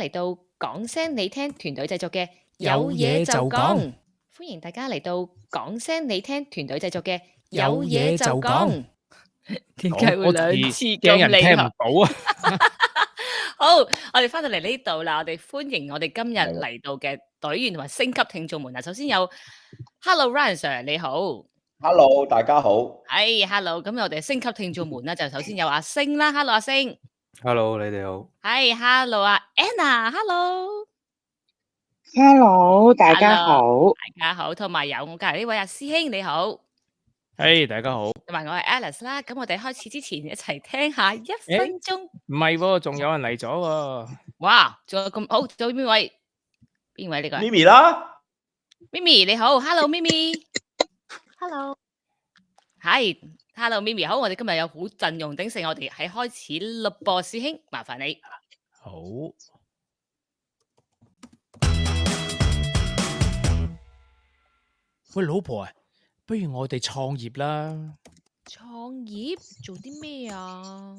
嚟到講聲你聽團隊製作嘅有嘢就講，歡迎大家嚟到講聲你聽團隊製作嘅有嘢就講。點解會兩次驚咁人聽唔厲害？到啊！好，我哋翻到嚟呢度啦，我哋歡迎我哋今日嚟到嘅隊員同埋星級聽眾們啊！首先有 Hello Ryan Sir，你好。Hello，大家好。Hello，咁我哋星級聽眾們咧，就首先有阿星啦，Hello 阿星。 Hello，你哋好。Hello 啊 Anna，Hello。 Hello，大家好。大家好，同埋有我隔離呢位阿師兄，你好。大家好。同埋我係 Alice 啦，咁我哋開始之前一齊聽下1分鐘。唔係喎，仲有人嚟咗喎。哇，仲有咁好，仲有邊位？邊位呢個？Mimi 啦。Mimi 你好，Hello Mimi。Hello。係，Hello Mimi，好，我哋今日有好陣容鼎盛，我哋喺開始錄播，師兄麻煩你。好。喂，老婆啊，不如我哋創業啦。創業做啲咩啊？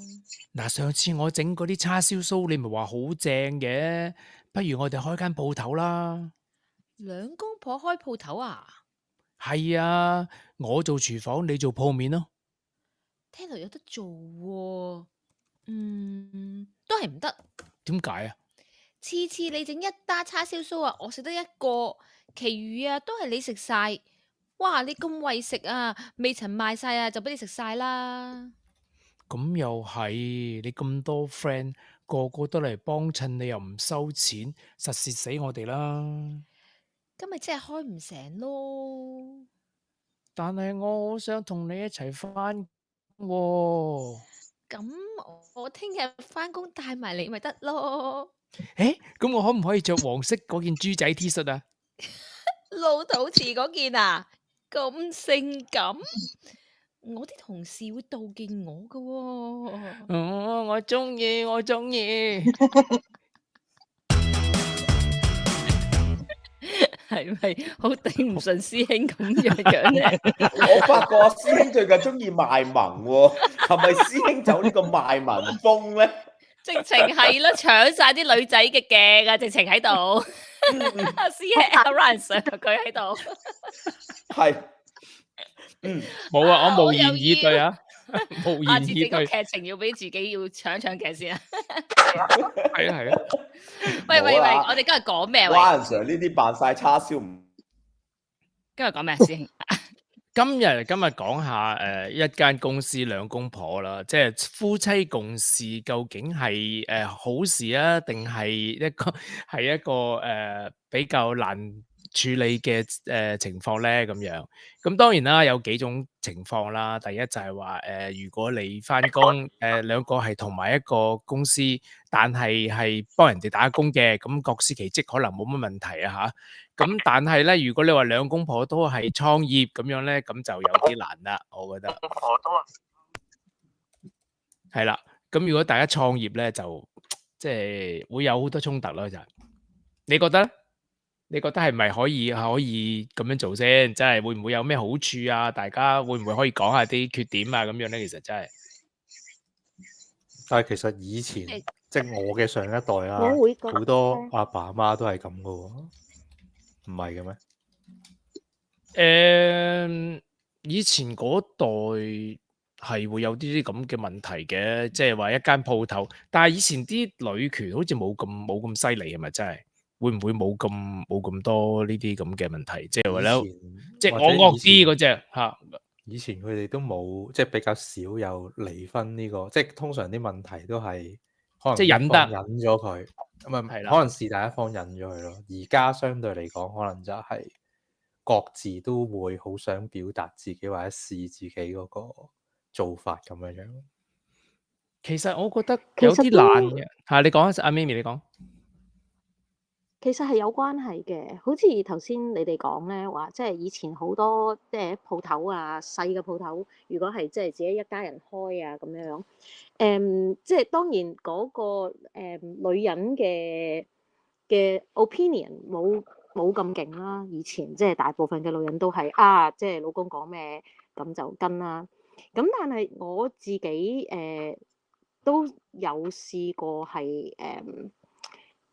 嗱，上次我整嗰啲叉燒酥，你咪話好正嘅，不如我哋開間鋪頭啦。兩公婆開鋪頭啊？係啊，我做廚房，你做鋪面咯。聽落有得做喎。都係唔得。點解啊？次次你整一打叉燒酥啊，我食得一個，其餘啊都係你食晒。哇，你咁為食啊，未曾賣晒啊，就俾你食晒啦。咁又係，你咁多 friend，個個都嚟幫襯，你又唔收錢，實蝕死我哋啦。今日真係開唔成咯。但係我好想同你一齊返喎。咁我聽日返工帶埋你咪得咯。咁我可唔可以着黃色嗰件豬仔 T 恤啊？老土瓷嗰件啊，咁性感，我啲同事會妒忌我噶喎。我中意，我中意。係咪好頂唔順師兄咁樣咧？我發覺師兄最近中意賣萌喎，係咪師兄走呢個賣萌風咧？直情係咯，搶晒啲女仔嘅鏡啊！直情喺度。阿師兄阿 Ryan Sir 佢喺度。係。冇啊，我無言以對啊，無下次言以對。整個劇情要俾自己要搶劇先啊。係啊。喂，冇啦我哋今日講咩啊？ Ryan Sir 呢啲扮晒叉燒唔今日講咩，師兄？今日講下一間公司兩公婆啦，即係夫妻共事，究竟係好事啊，定係一個比較難處理嘅情況咧？咁樣咁當然啦，有幾種情況啦。第一就係話如果你返工兩個係同埋一個公司，但係幫人哋打工嘅，咁各司其職可能冇乜問題啊嚇。咁但係咧，如果你話兩公婆都係創業咁樣咧，咁就有啲難啦，我覺得。係啦，咁如果大家創業咧，就即係會有好多衝突咯，就你覺得咧？你覺得係咪可以咁樣做先？真係會唔會有咩好處啊？大家會唔會可以講下啲缺點啊？咁樣咧，其實真係。但係其實以前即係我嘅上一代啦，好多阿爸阿媽都係咁噶喎，唔係嘅咩？以前嗰代係會有啲咁嘅問題嘅，即係話一間鋪頭，但係以前啲女權好似冇咁犀利，係咪真係？會唔會冇咁多呢啲咁嘅問題？即係話咧，即係我惡啲嗰隻嚇。以前佢哋都冇，即係比較少有離婚呢個，即係通常啲問題都係可能即係忍咗佢，咁啊可能是第一方忍咗佢咯。而家相對嚟講，可能就係各自都會好想表達自己或者試自己嗰個做法咁樣樣。其實我覺得有啲難嘅嚇，你講啊，阿 Mimi 你講。其實係有關係嘅，好似頭先你哋講咧話，即係以前好多即係鋪頭啊，細嘅鋪頭，如果係即係自己一家人開啊咁樣，即係當然嗰個女人嘅 opinion 冇咁勁啦。以前即係大部分嘅女人都係即係老公講咩咁就跟啦。咁但係我自己都有試過係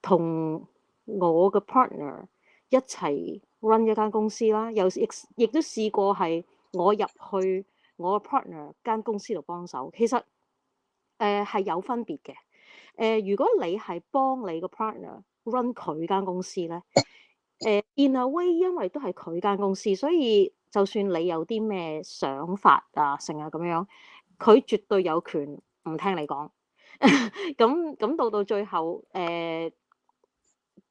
同我嘅 partner 一齊 run 一間公司啦，亦都試過係我入去我嘅 partner 間公司度幫手。其實係有分別嘅。如果你係幫你個 partner run 佢間公司咧，in a way 因為都係佢間公司，所以就算你有啲咩想法啊，成日咁樣，佢絕對有權唔聽你講。咁到最後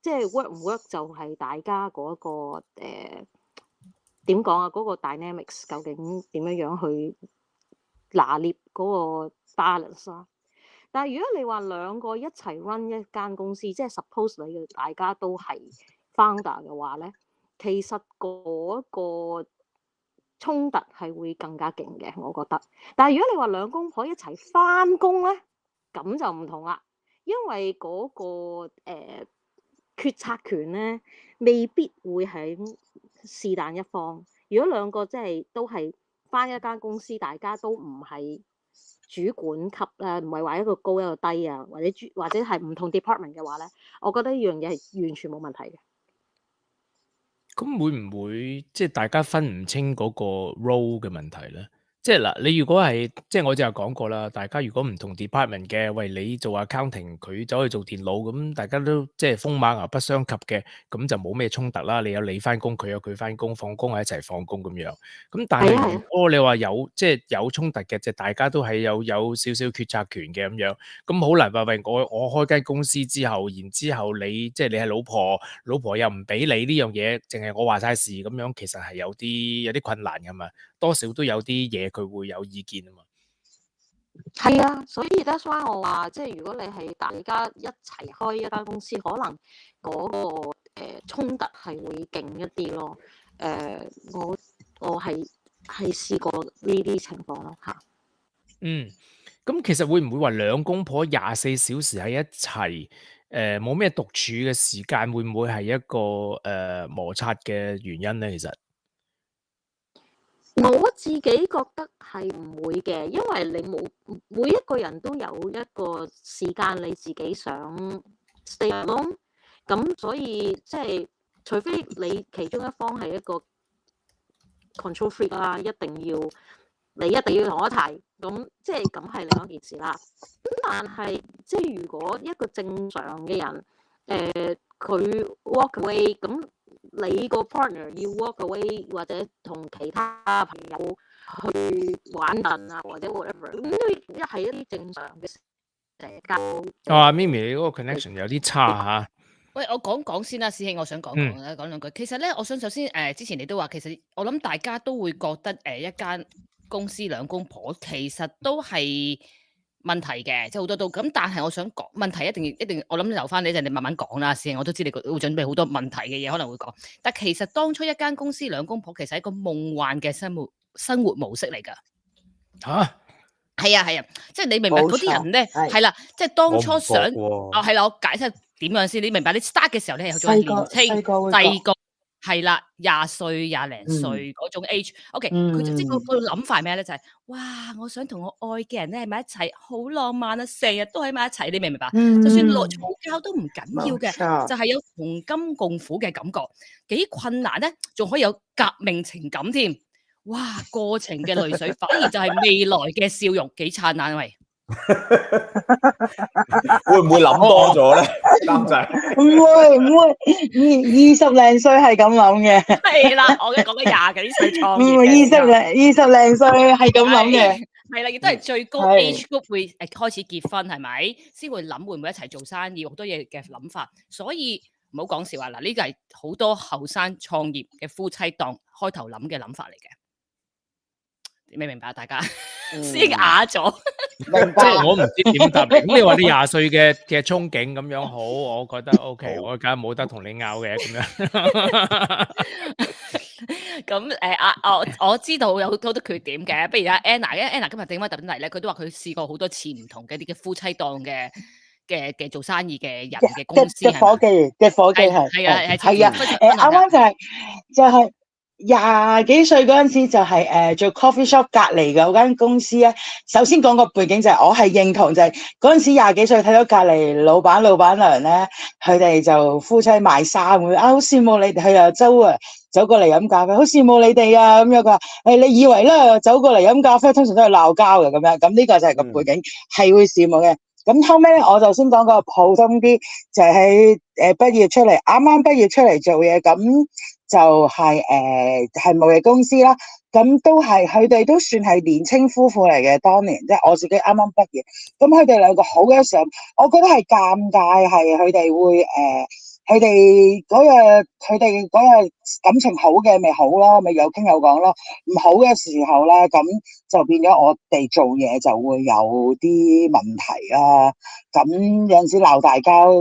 即係 work 唔 work 就係大家嗰個點講啊，嗰個 dynamics 究竟點樣去拿捏嗰個 balance 啦。但係如果你話兩個一齊 run 一間公司，即係 suppose 你大家都係 founder 嘅話咧，其實嗰個衝突係會更加勁嘅，我覺得。但係如果你話兩公婆一齊返工咧，咁就唔同啦，因為嗰個決策權咧未必會喺是但一方。如果兩個即係都係返一間公司，大家都唔係主管級啦，唔係話一個高一個低啊，或者係唔同 department 嘅話咧，我覺得呢樣嘢係完全冇問題嘅。咁會唔會即係大家分唔清嗰個 role 嘅問題咧？即係嗱，你如果係即係我就有講過啦，大家如果唔同 department 嘅，喂你做 accounting，佢走去做電腦，咁大家都即係風馬牛不相及嘅，咁就冇咩衝突啦。你有你翻工，佢有佢翻工，放工係一齊放工咁樣。咁但係如果你話有即係有衝突嘅，即係大家都係有少少決策權嘅咁樣，咁好難話喂我開間公司之後，然之後你即係你係老婆又唔俾你呢樣嘢，淨係我話晒事咁樣，其實係有啲困難噶嘛。多少都有啲嘢佢會有意見啊嘛。係啊，所以 that's why 我話，即係如果你係大家一齊開一間公司，可能嗰個衝突係會勁一啲咯。我係試過呢啲情況咯嚇。咁其實會唔會話兩公婆24小時喺一齊，冇咩獨處嘅時間，會唔會係一個摩擦嘅原因咧？其實我自己覺得係唔會嘅，因為你每一個人都有一個時間你自己想 stay alone，咁所以即係除非你其中一方係一個 control freak 啦，你一定要同我一齊，咁即係咁係另一件事啦。咁但係即係如果一個正常嘅人，佢 walk away，咁你個 partner 要 walk away 或者同其他朋友去玩陣啊，或者 whatever， 咁呢係一啲正常嘅社交。Mimi 你嗰個 connection 有啲差嚇。喂，我講先啦，師兄，我想講兩句。其實咧，我想首先之前你都話，其實我諗大家都會覺得一間公司兩公婆其實都係問題嘅，即係好多都咁。但係我想講問題一定，我諗留翻你一陣，你慢慢講啦，師兄。我都知你會準備好多問題嘅嘢，可能會講。但其實當初一間公司兩公婆其實係一個夢幻嘅生活模式嚟㗎。嚇！係啊，即係你明白嗰啲人咧，係啦，即係當初想係啦，我解釋點樣先，你明白？你 start 嘅時候你係做年青細個，係啦，20歲廿零歲嗰種 age。OK， 佢就即係個諗法係咩咧？就係哇，我想同我愛嘅人咧喺埋一齊，好浪漫啊！成日都喺埋一齊，你明唔明白？就算落嘈交都唔緊要嘅，就係有同甘共苦嘅感覺。幾困難咧，仲可以有革命情感添。哇！過程嘅淚水反而就係未來嘅笑容，幾燦爛喂！會唔會諗多咗咧，監仔？唔會，20零歲係咁諗嘅。係啦，我講緊20幾歲創業。唔會20零歲係咁諗嘅。係啦，亦都係最高 age group 會開始結婚，係咪？先會諗會唔會一齊做生意，好多嘢嘅諗法。所以唔好講笑啊！嗱，呢個係好多後生創業嘅夫妻檔開頭諗嘅諗法嚟嘅。你明唔明白？大家先啞咗，明白。即係我唔知點答你。咁你話你20歲嘅憧憬咁樣好，我覺得 OK， 我梗係冇得同你拗嘅咁樣。咁我知道有好多缺點嘅，不如阿 Anna 今日點解特別嚟咧？佢都話佢試過好多次唔同嘅啲嘅夫妻檔嘅做生意嘅人嘅公司嘅伙計係啊，啱啱就係廿幾歲嗰陣時就係做 coffee shop 隔離嘅嗰間公司咧。首先講個背景就係我係認同就係嗰陣時廿幾歲睇到隔離老闆老闆娘咧，佢哋就夫妻賣衫咁啊，好羨慕你哋，佢又走過嚟飲咖啡，好羨慕你哋啊咁樣。佢話你以為咧走過嚟飲咖啡通常都係鬧交嘅咁樣，咁呢個就係個背景係會羨慕嘅。咁後尾咧我就先講個普通啲，就係畢業出嚟，啱啱畢業出嚟做嘢咁。就係貿易公司啦，咁都係佢哋都算係年青夫婦嚟嘅。當年即係我自己啱啱畢業，咁佢哋兩個好嘅時候，我覺得係尷尬，係佢哋會佢哋嗰日感情好嘅咪好咯，咪有傾有講咯。唔好嘅時候咧，咁就變咗我哋做嘢就會有啲問題啦。咁有陣時鬧大交，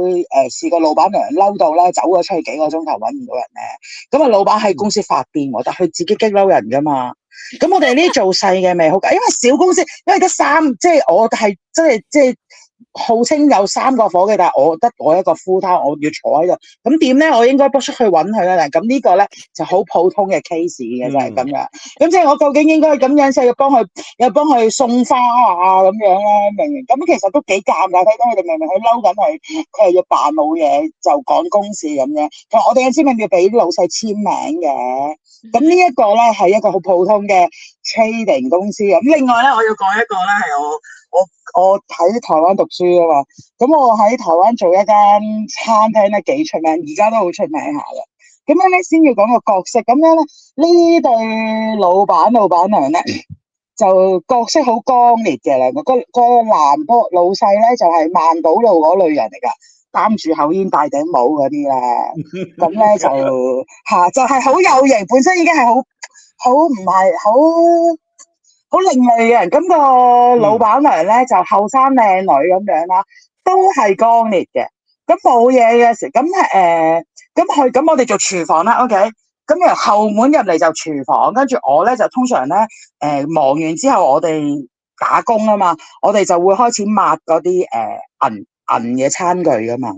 試過老闆娘嬲到咧，走咗出去幾個鐘頭揾唔到人咧。咁啊，老闆喺公司發癲喎，但係佢自己激嬲人噶嘛。咁我哋呢啲做細嘅咪好緊，因為小公司，因為得即係我係真係即係。號稱有3個伙計，但係我得我一個 full time，我要坐喺度，咁點咧？我應該不出去揾佢啦。咁呢個咧就好普通嘅 case 嘅，就係咁樣。咁即係我究竟應該咁樣，即係要幫佢送花啊咁樣咧，明唔明？咁其實都幾尷尬，睇到佢哋明明佢嬲緊佢係要扮冇嘢就趕公事咁樣。其實我哋嘅簽名要俾老細簽名嘅。咁呢一個咧係一個好普通嘅 trading 公司。咁另外咧，我要講一個咧係我喺台灣讀書啊嘛，咁我喺台灣做一間餐廳咧幾出名，而家都好出名下嘅。咁樣咧先要講個角色，咁樣咧呢對老闆娘咧就角色好剛烈嘅啦。個男老細咧就係萬寶路嗰類人嚟噶，擔住口煙戴頂帽嗰啲啦。咁咧就係好有型，本身已經係好唔係好另類嘅人。咁個老闆娘咧就後生靚女咁樣啦，都係剛烈嘅。咁冇嘢嘅時，咁我哋做廚房啦 ，OK。咁由後門入嚟就廚房，跟住我咧就通常咧忙完之後，我哋打工啊嘛，我哋就會開始抹嗰啲銀嘅餐具噶嘛。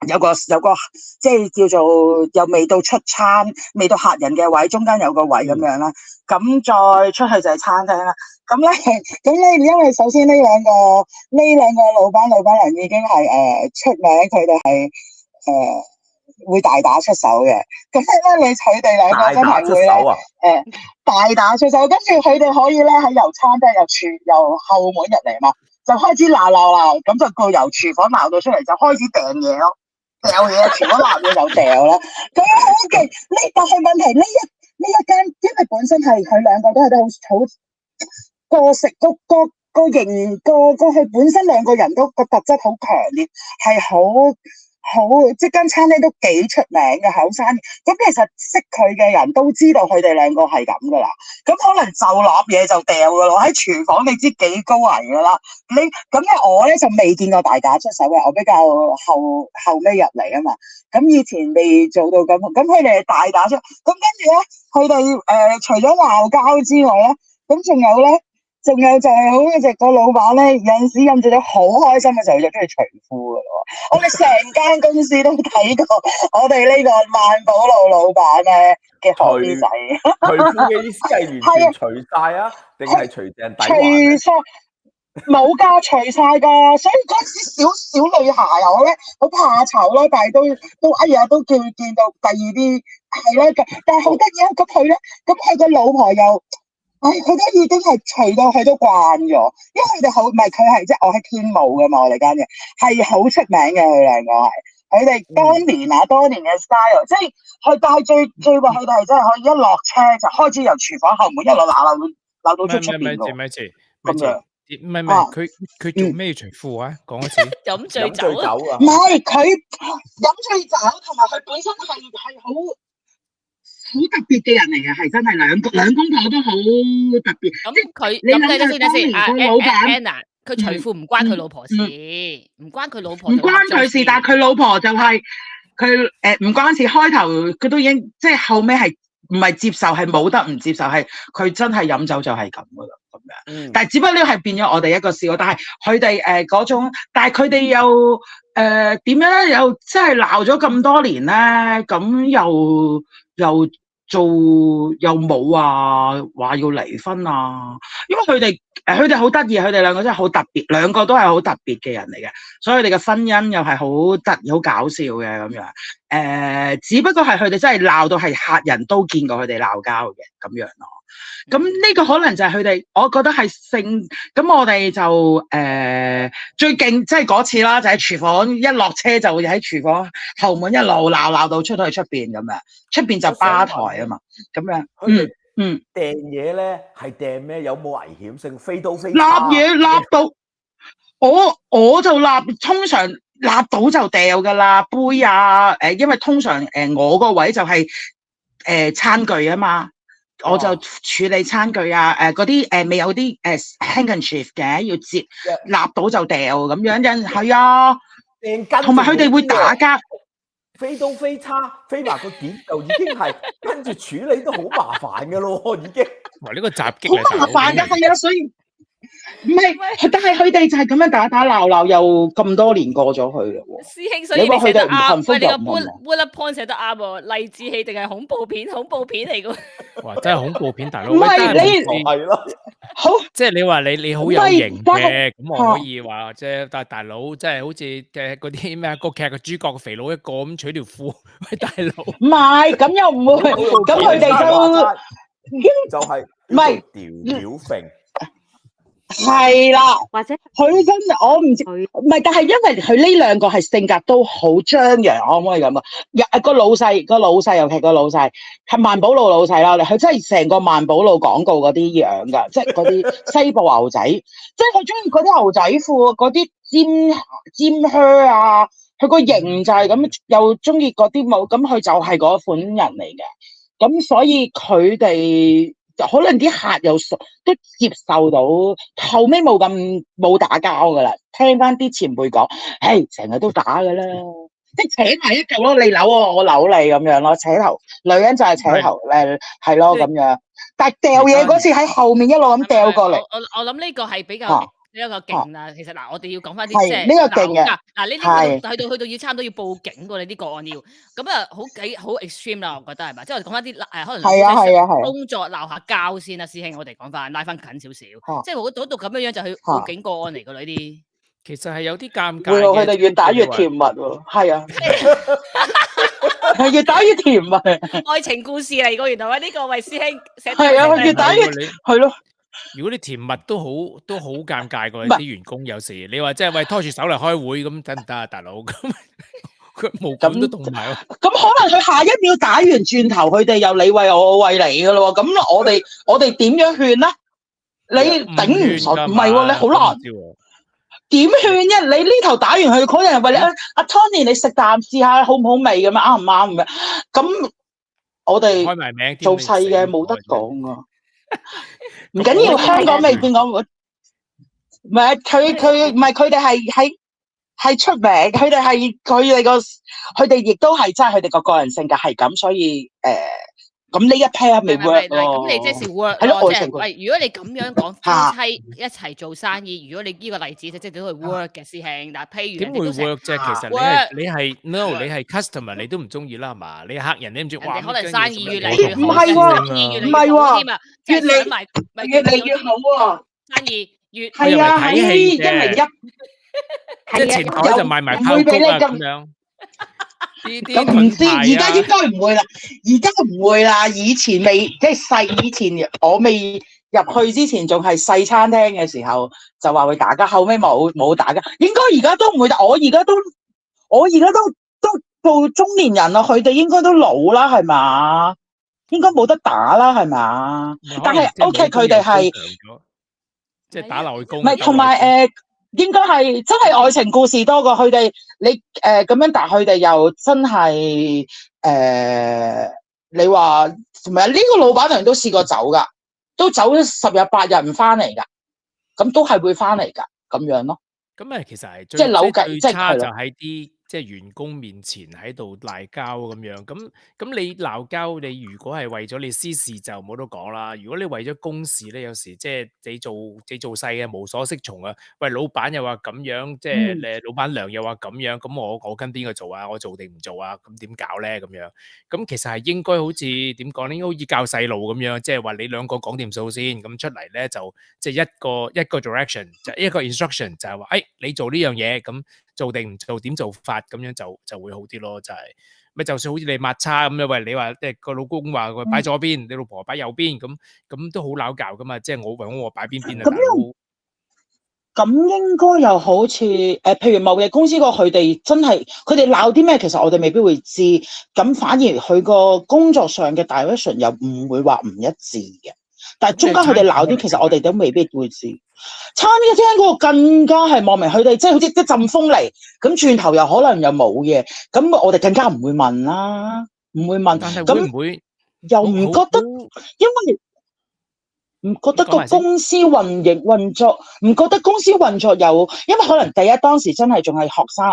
有個即係叫做又未到出餐，未到客人嘅位，中間有個位咁樣啦。咁再出去就係餐廳啦。咁咧，因為首先呢兩個老闆娘已經係出名，佢哋係會大打出手嘅。咁咧，佢哋兩個真係會咧大打出手，跟住佢哋可以咧喺由餐廳由後門入嚟嘛，就開始鬧，咁就個由廚房鬧到出嚟，就開始掟嘢咯。掉嘢，廚房鬧嘢就掉啦。咁樣好勁。但係問題呢一間，因為本身係佢兩個都係好個性個型佢本身兩個人都個特質好強烈，係好即間餐廳都幾出名嘅後生。咁其實識佢嘅人都知道佢哋兩個係咁噶啦。咁可能就攞嘢就掉噶咯。喺廚房你知幾高危噶啦。咁咧我咧就未見過大打出手嘅，我比較後尾入嚟啊嘛。咁以前未做到咁佢哋大打出。咁跟住咧，佢哋除咗鬧交之外咧，咁仲有就係好似個老闆咧，有陣時飲醉咗好開心嘅時候就出去除褲噶咯。我哋成間公司都睇過我哋呢個萬寶路老闆咧嘅學啲仔。除褲嘅意思係完全除晒啊，定係除淨底環？除晒冇㗎，除晒㗎。所以嗰時小女孩我咧好怕醜啦，但係都哎呀都見到第二啲係啦。但係好得意啊！咁佢個老婆又。佢都已經係除到佢都慣咗，因為佢哋好唔係佢係即係我喺天舞噶嘛，我哋間嘢係好出名嘅，佢兩個係佢哋當年嘅 style， 即係但係最話佢哋係真係可以一落車就開始由廚房後門一路鬧到出邊咯。咪住，咁樣唔係佢做咩除褲啊？講一次。飲醉酒啊！唔係佢飲醉酒，同埋佢本身係好特別嘅人嚟嘅，係真係兩公婆都好特別。咁你先，老闆 Anna， 佢除褲唔關佢老婆事，唔關佢老婆，唔關佢事，但係佢老婆就係佢唔關事。開頭佢都已經即係後尾係唔係接受，係冇得唔接受，係佢真係飲酒就係咁噶啦咁樣。但係只不過呢係變咗我哋一個笑，但係佢哋嗰種，但係佢哋又點樣咧？又即係鬧咗咁多年咧，咁又做又冇話要離婚啊，因為佢哋好得意，佢哋兩個真係好特別，兩個都係好特別嘅人嚟嘅，所以佢哋嘅婚姻又係好得意、好搞笑嘅咁樣。只不過係佢哋真係鬧到係客人都見過佢哋鬧交嘅咁樣咯。咁呢個可能就係佢哋，我覺得係性。咁我哋就最勁，即係嗰次啦，就喺廚房一落車就會喺廚房後門一路鬧到出去出邊咁樣，出邊就吧台啊嘛，咁樣。掟嘢咧係掟咩？有冇危險性？飛刀飛立嘢立到，我就立，通常立到就掉噶啦，杯啊，因為通常我個位就係餐具啊嘛。我就處理餐具啊，嗰啲未有啲handkerchief 嘅，要接立到就掉咁樣，係啊，同埋佢哋會打交，飛刀飛叉飛埋個點就已經係跟住處理都好麻煩嘅咯，已經。哇！呢個襲擊好麻煩㗎，係啊，所以唔係，但係佢哋就係咁樣打鬧，又咁多年過咗去啦喎。師兄，所以你寫得啱，喂，你個 bullet point 寫得啱喎，勵志戲定係恐怖片？恐怖片嚟㗎。哇！真係恐怖片，大佬。唔係你係咯，好，即係你話你好有型嘅，咁我可以話啫。但係大佬真係好似嘅嗰啲咩個劇嘅主角肥佬一個咁取條褲，喂大佬。唔係，咁又唔會，咁佢哋就係唔係屌揈。係啦，或者佢真係我唔知，唔係，但係因為佢呢兩個係性格都好張揚，可唔可以咁啊？個老細，尤其個老細係萬寶路老細啦，佢真係成個萬寶路廣告嗰啲樣㗎，即係嗰啲西部牛仔，即係佢中意嗰啲牛仔褲，嗰啲尖靴啊，佢個型就係咁，又中意嗰啲帽，咁佢就係嗰款人嚟嘅，咁所以佢哋。可能啲客又都接受到，後尾冇打交噶啦。聽翻啲前輩講，成日都打噶啦，即係扯埋一嚿咯，你扭我扭你咁樣咯，扯頭女人就係扯頭係咯咁樣。但係掉嘢嗰次喺後面一路咁掉過嚟。我諗呢個係比較一個勁啦。其實嗱，我哋要講翻啲即係呢個勁嘅。嗱，呢啲去到要差唔多要報警㗎，你啲個案要咁啊，好 extreme 啦，我覺得係嘛？即係我哋講翻啲可能係工作鬧下交先啦，師兄，我哋講翻拉翻近少少，即係我到咁樣就去報警個案嚟㗎啦呢啲。其實係有啲尷尬。佢哋越打越甜蜜喎，係啊，係越打越甜蜜。愛情故事嚟㗎，原來呢個位師兄寫係啊，越打越係咯。如果你甜蜜都好尷尬㗎，啲員工有時你話即係喂拖住手嚟開會咁得唔得啊，大佬？咁佢冇咁都動埋咯。咁可能佢下一秒打完轉頭，佢哋又你為我為你㗎咯喎。咁我哋點樣勸咧？你頂唔順，唔係喎，你好難點勸啫？你呢頭打完佢，可能係為你阿 Tony，你食啖試下好唔好味咁樣，啱唔啱咁樣？咁我哋開埋名做細嘅冇得講啊。唔緊要，香港未見講，唔係佢唔係佢哋係出名，佢哋亦都係真係佢哋個人性格係咁，所以咁呢一 pair 未 work 咯。咁你即係 work 咯，即係喂，如果你咁樣講夫妻一齊做生意，如果你呢個例子即係都係 work 嘅師兄，但係譬如點會 work 啫？其實你係 customer， 你都唔中意啦，係嘛？你客人你唔中意，哇！可能生意越嚟越好，唔係喎，唔係喎，越嚟越好喎，生意越係啊，係1:1，即係前台就賣埋爆谷啊咁樣。咁唔知，而家應該唔會啦，而家唔會啦。以前未即係細，以前我未入去之前，仲係細餐廳嘅時候，就話會打交，後尾冇打交。應該而家都唔會，我而家都到中年人啦，佢哋應該都老啦，係嘛？應該冇得打啦，係嘛？但係 OK，佢哋係即係打內功，唔係同埋應該係真係愛情故事多過佢哋，你咁樣，但佢哋又真係你話唔係呢個老闆娘都試過走噶，都走咗10日8日唔翻嚟噶，咁都係會翻嚟噶，咁樣咯。咁其實係即係扭計，最差就喺啲即係員工面前喺度鬧交咁樣，咁你鬧交，你如果係為咗你私事就冇得講啦。如果你為咗公事咧，有時即係你做細嘅無所適從啊。喂，老闆又話咁樣，即係老闆娘又話咁樣，咁我跟邊個做啊？我做定唔做啊？咁點搞咧？咁樣咁其實係應該好似點講咧？應該好似教細路咁樣，即係話你兩個講掂數先，咁出嚟咧就即係一個 direction，就一個 instruction，就係話你做呢樣嘢咁。做定唔做點做法咁樣就會好啲咯，就係咪就算好似你抹叉咁樣，喂你話即係個老公話佢擺左邊，你老婆擺右邊，咁都好鬧交噶嘛，即係我擺邊邊啊大佬。咁應該又好似譬如貿易公司佢哋真係佢哋鬧啲咩，其實我哋未必會知，咁反而佢個工作上嘅 direction 又唔會話唔一致嘅，但係中間佢哋鬧啲，其實我哋都未必會知。餐廳嗰個更加係莫名，佢哋即係好似一陣風嚟，咁轉頭又可能又冇嘢，咁我哋更加唔會問啦，唔會問。但係會唔會又唔覺得？因為唔覺得個公司運作，唔覺得公司運作有，因為可能第一當時真係仲係學生，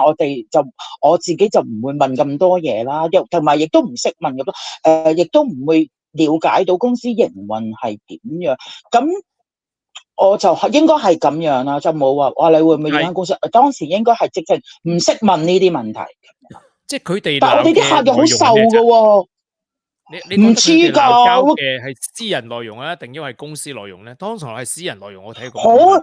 我自己就唔會問咁多嘢啦，同埋亦都唔識問咁多，亦都唔會了解到公司營運係點樣咁。我就應該係咁樣啦，就冇話你會唔會影響公司？當時應該係直情唔識問呢啲問題。即係佢哋，但係我哋啲客又好受㗎喎。你唔知㗎，鬧交嘅係私人內容啊，定因為公司內容咧？當場係私人內容，我睇過。我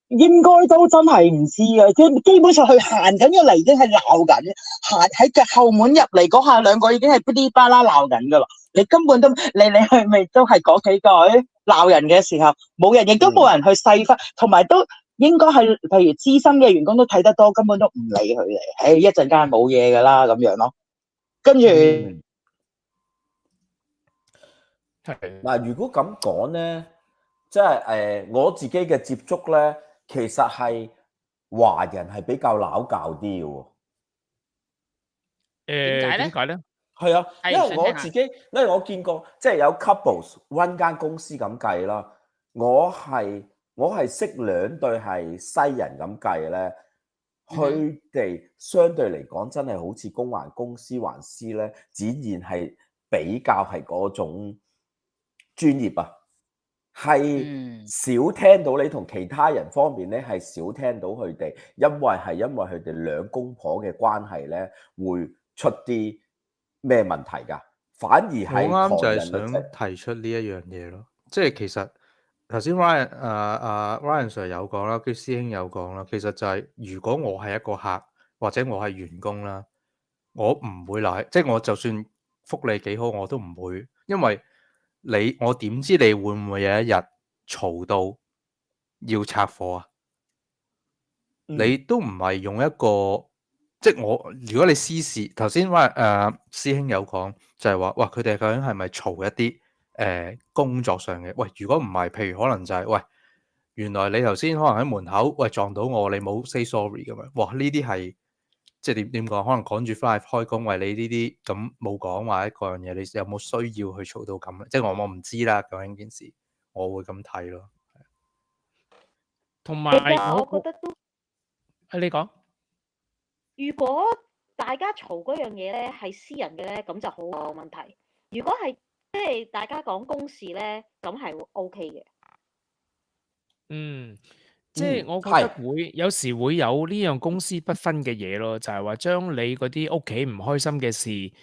應該都真係唔知啊！基本上佢行緊入嚟已經係鬧緊，行喺嘅後門入嚟嗰下，兩個已經係噼哩啪啦鬧緊㗎啦。你根本都嚟嚟去咪都係嗰幾句鬧人嘅時候，冇人亦都冇人去細分，同埋都應該係譬如資深嘅員工都睇得多，根本都唔理佢哋。一陣間冇嘢㗎啦咁樣咯。跟住嗱，如果咁講咧，即係我自己嘅接觸咧，其實係華人係比較鬧交啲嘅喎。點解咧？係啊，因為我見過，即係有 couples run 間公司咁計啦。我係識兩對係西人咁計咧，佢哋相對嚟講真係好似公環公司還是咧，展現係比較係嗰種專業啊，係少聽到你同其他人方面咧，係少聽到佢哋，因為佢哋兩公婆嘅關係咧，會出啲咩問題㗎？反而係我啱就係想提出呢一樣嘢咯，即係其實頭先 Ryan Sir 有講啦，跟師兄有講啦，其實就係如果我係一個客或者我係員工啦，我唔會鬧，即係我就算福利幾好，我都唔會，因為我點知你會唔會有一日嘈到要拆夥啊？你都唔係用一個。即係如果你私事，頭先師兄有講就係話，哇佢哋究竟係咪嘈一啲工作上嘅？喂，如果唔係，譬如可能就係喂，原來你頭先可能喺門口喂撞到我，你冇 say sorry 咁樣，哇呢啲係即係點講？可能趕住翻去開工，為你呢啲咁冇講話一個樣嘢，你有冇需要去嘈到咁咧？即係我唔知啦，究竟件事，我會咁睇咯。同埋我覺得都你講。如果大家嘈嗰樣嘢咧係私人嘅咧，咁就好有問題。如果係即係大家講公事咧，咁係 OK 嘅。即係我覺得有時會有呢樣公私不分嘅嘢咯，就係話將你嗰啲屋企唔開心嘅事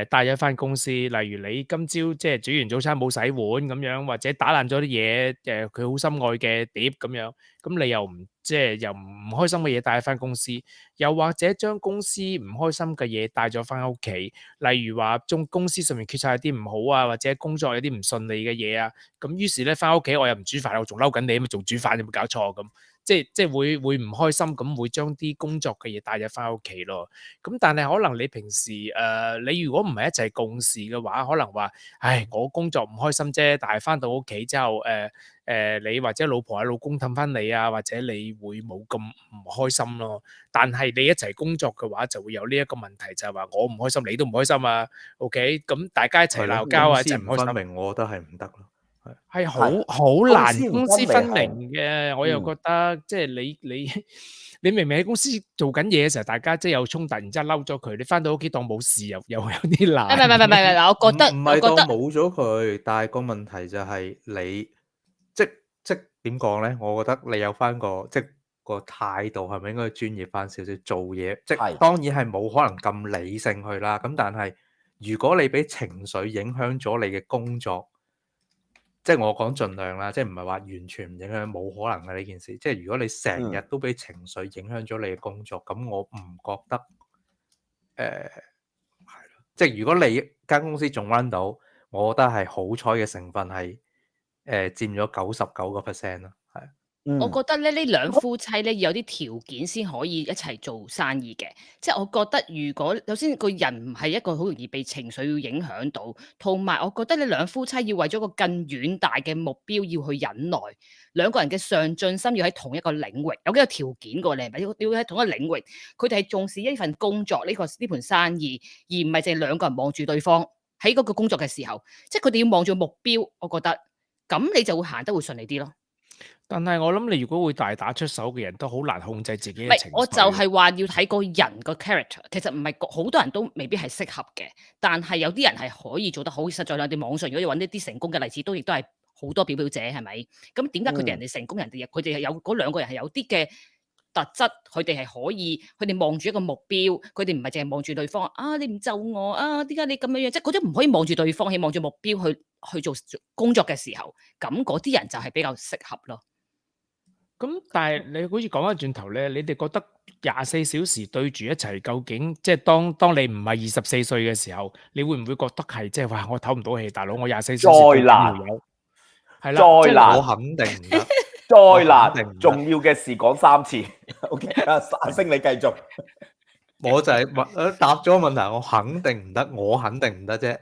帶咗返公司，例如你今朝即係煮完早餐冇洗碗咁樣，或者打爛咗啲嘢佢好心愛嘅碟咁樣，咁你又唔即係又唔開心嘅嘢帶返公司，又或者將公司唔開心嘅嘢帶咗返屋企，例如話公司上面決策有啲唔好啊，或者工作有啲唔順利嘅嘢啊，咁於是咧返屋企我又唔煮飯，我仲嬲緊你，咪仲煮飯有冇搞錯咁？即係會唔開心，咁會將啲工作嘅嘢帶咗返屋企咯。咁但係可能你平時你如果唔係一齊共事嘅話，可能話，唉，我工作唔開心啫，但係返到屋企之後，你或者老婆老公氹返你啊，或者你會冇咁唔開心咯。但係你一齊工作嘅話，就會有呢一個問題，就係話我唔開心，你都唔開心啊。OK，咁大家一齊鬧交啊，一齊唔開心。分明我覺得係唔得咯。係好難公私分明嘅。我又覺得即係你明明喺公司做緊嘢嘅時候，大家即係有衝突，然之後嬲咗佢，你翻到屋企當冇事，又有啲難。唔係，嗱，我覺得唔係當冇咗佢，但係個問題就係你即點講咧？我覺得你有翻個個態度係咪應該專業翻少少做嘢？即係當然係冇可能咁理性去啦。咁但係如果你俾情緒影響咗你嘅工作，即係我講盡量啦，即係唔係話完全唔影響，冇可能嘅呢件事。即係如果你成日都俾情緒影響咗你嘅工作，咁我唔覺得係咯。即係如果你間公司仲 run 到，我覺得係好彩嘅成分係佔咗99%啦，係。我覺得咧，呢兩夫妻咧要有啲條件先可以一齊做生意嘅。即係我覺得，如果首先個人唔係一個好容易被情緒要影響到，同埋我覺得呢兩夫妻要為咗個更遠大嘅目標要去忍耐，兩個人嘅上進心要喺同一個領域，有幾個條件㗎，你係咪要喺同一個領域？佢哋係重視呢份工作呢盤生意，而唔係淨係兩個人望住對方喺嗰個工作嘅時候，即係佢哋要望住目標。我覺得咁你就會行得會順利啲咯。但係我諗你如果會大打出手嘅人都好難控制自己嘅情緒。我就係話要睇個人個 character，其實唔係好多人都未必係適合嘅，但係有啲人係可以做得好。實在有啲網上如果要揾一啲成功嘅例子，亦都係好多表者係咪？咁點解佢哋人哋成功，人哋佢哋係有嗰兩個人係有啲嘅特質，佢哋係可以，佢哋望住一個目標，佢哋唔係淨係望住對方啊！你唔就我啊？點解你咁樣樣？即係嗰啲唔可以望住對方，係望住目標去做工作嘅時候，咁嗰啲人就係比較適合咯。咁但係你好似講翻轉頭咧，你哋覺得24小時對住一齊，究竟即係當你唔係24歲嘅時候，你會唔會覺得係即係話我唞唔到氣，大佬我24小時災難係啦，災難我肯定唔得，災難重要嘅事講3次。OK， 阿星你繼續。我就係答咗個問題，我肯定唔得，我肯定唔得啫。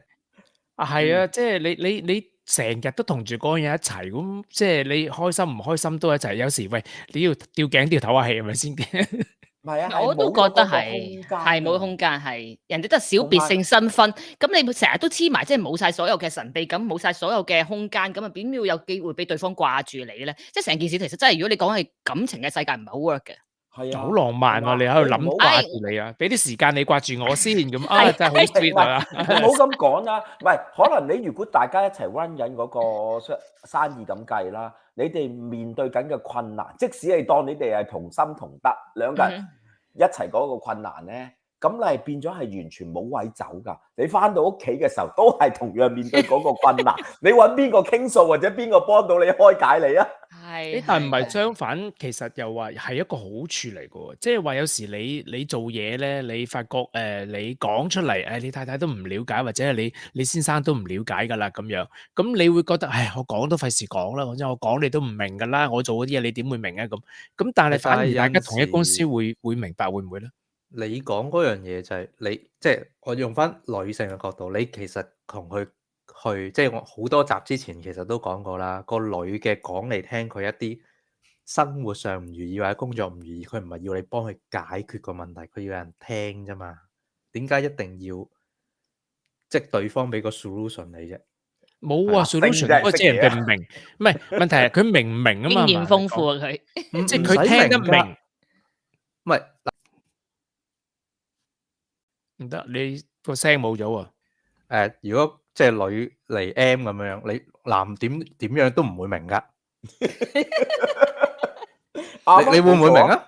係啊，即係你成日都同住嗰個人一齊，咁即係你開心唔開心都一齊。有時喂，你要吊頸都要唞下氣，係咪先？唔係啊，我都覺得係冇空間，係人哋都係小別勝新婚。咁你成日都黐埋，即係冇晒所有嘅神秘感，冇晒所有嘅空間，咁啊點要有機會俾對方掛住你咧？即係成件事其實真係，如果你講係感情嘅世界，唔係好 work 嘅。係啊，好浪漫啊！你喺度諗掛住你啊，俾啲時間你掛住我先咁啊，真係好 sweet 啊！唔好咁講啦，唔係可能你如果大家一齊 run 緊嗰個生意咁計啦，你哋面對緊嘅困難，即使係當你哋係同心同德，兩個人一齊嗰個困難咧，咁你係變咗係完全冇位走㗎。你翻到屋企嘅時候都係同樣面對嗰個困難，你揾邊個傾訴或者邊個幫到你開解你啊？係，但唔係相反，其實又話係一個好處嚟嘅喎，即係話有時你做嘢咧，你發覺你講出嚟，你太太都唔了解，或者係你先生都唔了解㗎啦咁樣，咁你會覺得，唉，我講都費事講啦，或者我講你都唔明㗎啦，我做嗰啲嘢你點會明啊咁？咁但係反而大家同一公司會明白，會唔會咧？你講嗰樣嘢就係即係我用翻女性嘅角度，你其實同佢去，即係我好多集之前其實都講過啦。個女嘅講嚟聽佢一啲生活上唔如意或者工作唔如意，佢唔係要你幫佢解決個問題，佢要有人聽啫嘛。點解一定要即係對方俾個 solution 你啫？冇啊 solution，不過即係人哋唔明，唔係問題係佢明唔明啊嘛？經驗豐富啊佢，即係佢聽得明，唔係。唔得，你個聲冇咗啊！如果即係女嚟 M 咁樣，你男點樣都唔會明噶。你會唔會明啊？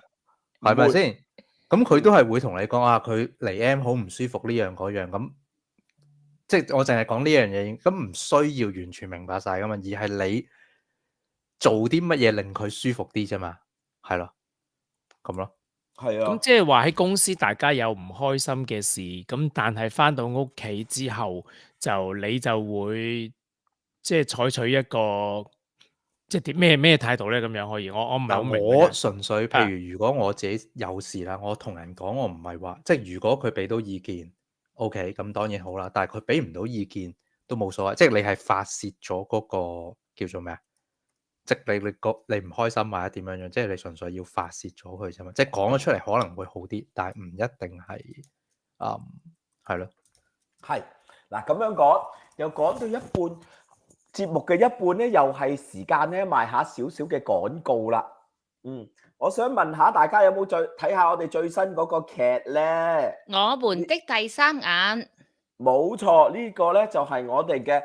係咪先？咁佢都係會同你講啊，佢嚟 M 好唔舒服呢樣嗰樣咁。即係我淨係講呢樣嘢，咁唔需要完全明白晒噶嘛，而係你做啲乜嘢令佢舒服啲啫嘛，係咯，咁咯。係啊，咁即係話喺公司大家有唔開心嘅事，咁但係翻到屋企之後，你就會即係採取一個即係啲咩態度咧？咁樣可以，我唔係好明。我純粹譬如果我自己有事啦，我同人講，我唔係話即係如果佢俾到意見 ，OK， 咁當然好啦。但係佢俾唔到意見都冇所謂，即係你係發洩咗嗰個叫做咩啊？即係你唔開心或者點樣樣，即係你純粹要發洩咗佢啫嘛，即係講咗出嚟可能會好啲，但係唔一定係係咯。係嗱咁樣講，又講到一半，節目嘅一半咧，又係時間咧賣下少少嘅廣告啦。我想問下大家有冇再睇下我哋最新嗰個劇咧？我們的第三眼。冇錯，呢個咧就係我哋嘅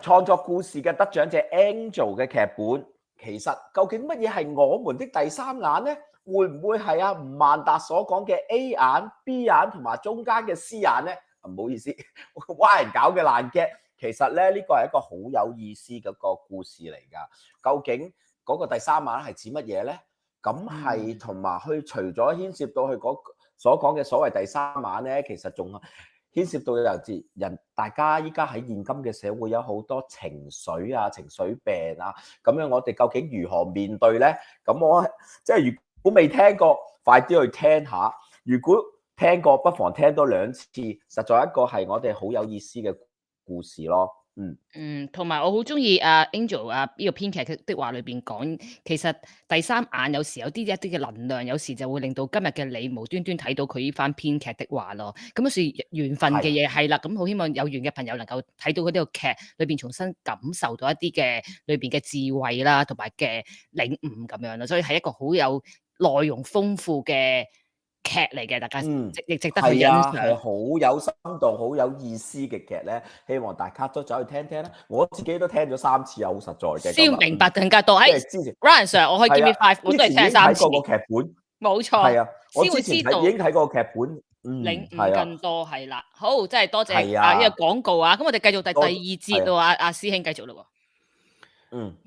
創作故事嘅得獎者 Angel 嘅劇本。其實究竟乜嘢係我們的第三眼咧？會唔會係阿吳孟達所講嘅 A 眼、B 眼同埋中間嘅 C 眼咧？唔好意思，歪人搞嘅爛劇。其實咧呢個係一個好有意思嘅個故事嚟㗎。究竟嗰個第三眼係指乜嘢咧？咁係同埋佢除咗牽涉到佢所講嘅所謂第三眼咧，其實仲牽涉到人大家依家喺現今嘅社會有好多情緒啊、情緒病啊，咁樣我哋究竟如何面對咧？咁我即係如果未聽過，快啲去聽下；如果聽過，不妨聽多2次。實在一個係我哋好有意思嘅故事咯。同埋我好中意阿 Angel 呢個編劇的話裏邊講，其實第三眼有時有一啲嘅能量，有時就會令到今日嘅你無端端睇到佢呢番編劇的話咯。咁有時緣分嘅嘢係啦，咁好希望有緣嘅朋友能夠睇到佢呢個劇裏邊重新感受到一啲嘅裏邊嘅智慧啦，同埋嘅領悟咁樣咯。所以係一個好有內容豐富嘅劇嚟嘅，大家亦值得去欣賞。係好有深度、好有意思嘅劇咧，希望大家都走去聽聽啦。我自己都聽咗3次，好實在嘅。先明白更加多。Ryan Sir， 我可以 give me 5，我都係聽3次。睇過個劇本，冇錯。係啊，我之前已經睇過個劇本，領悟更多係啦。好，真係多謝呢個廣告啊！咁我哋繼續第2節咯，阿師兄繼續咯。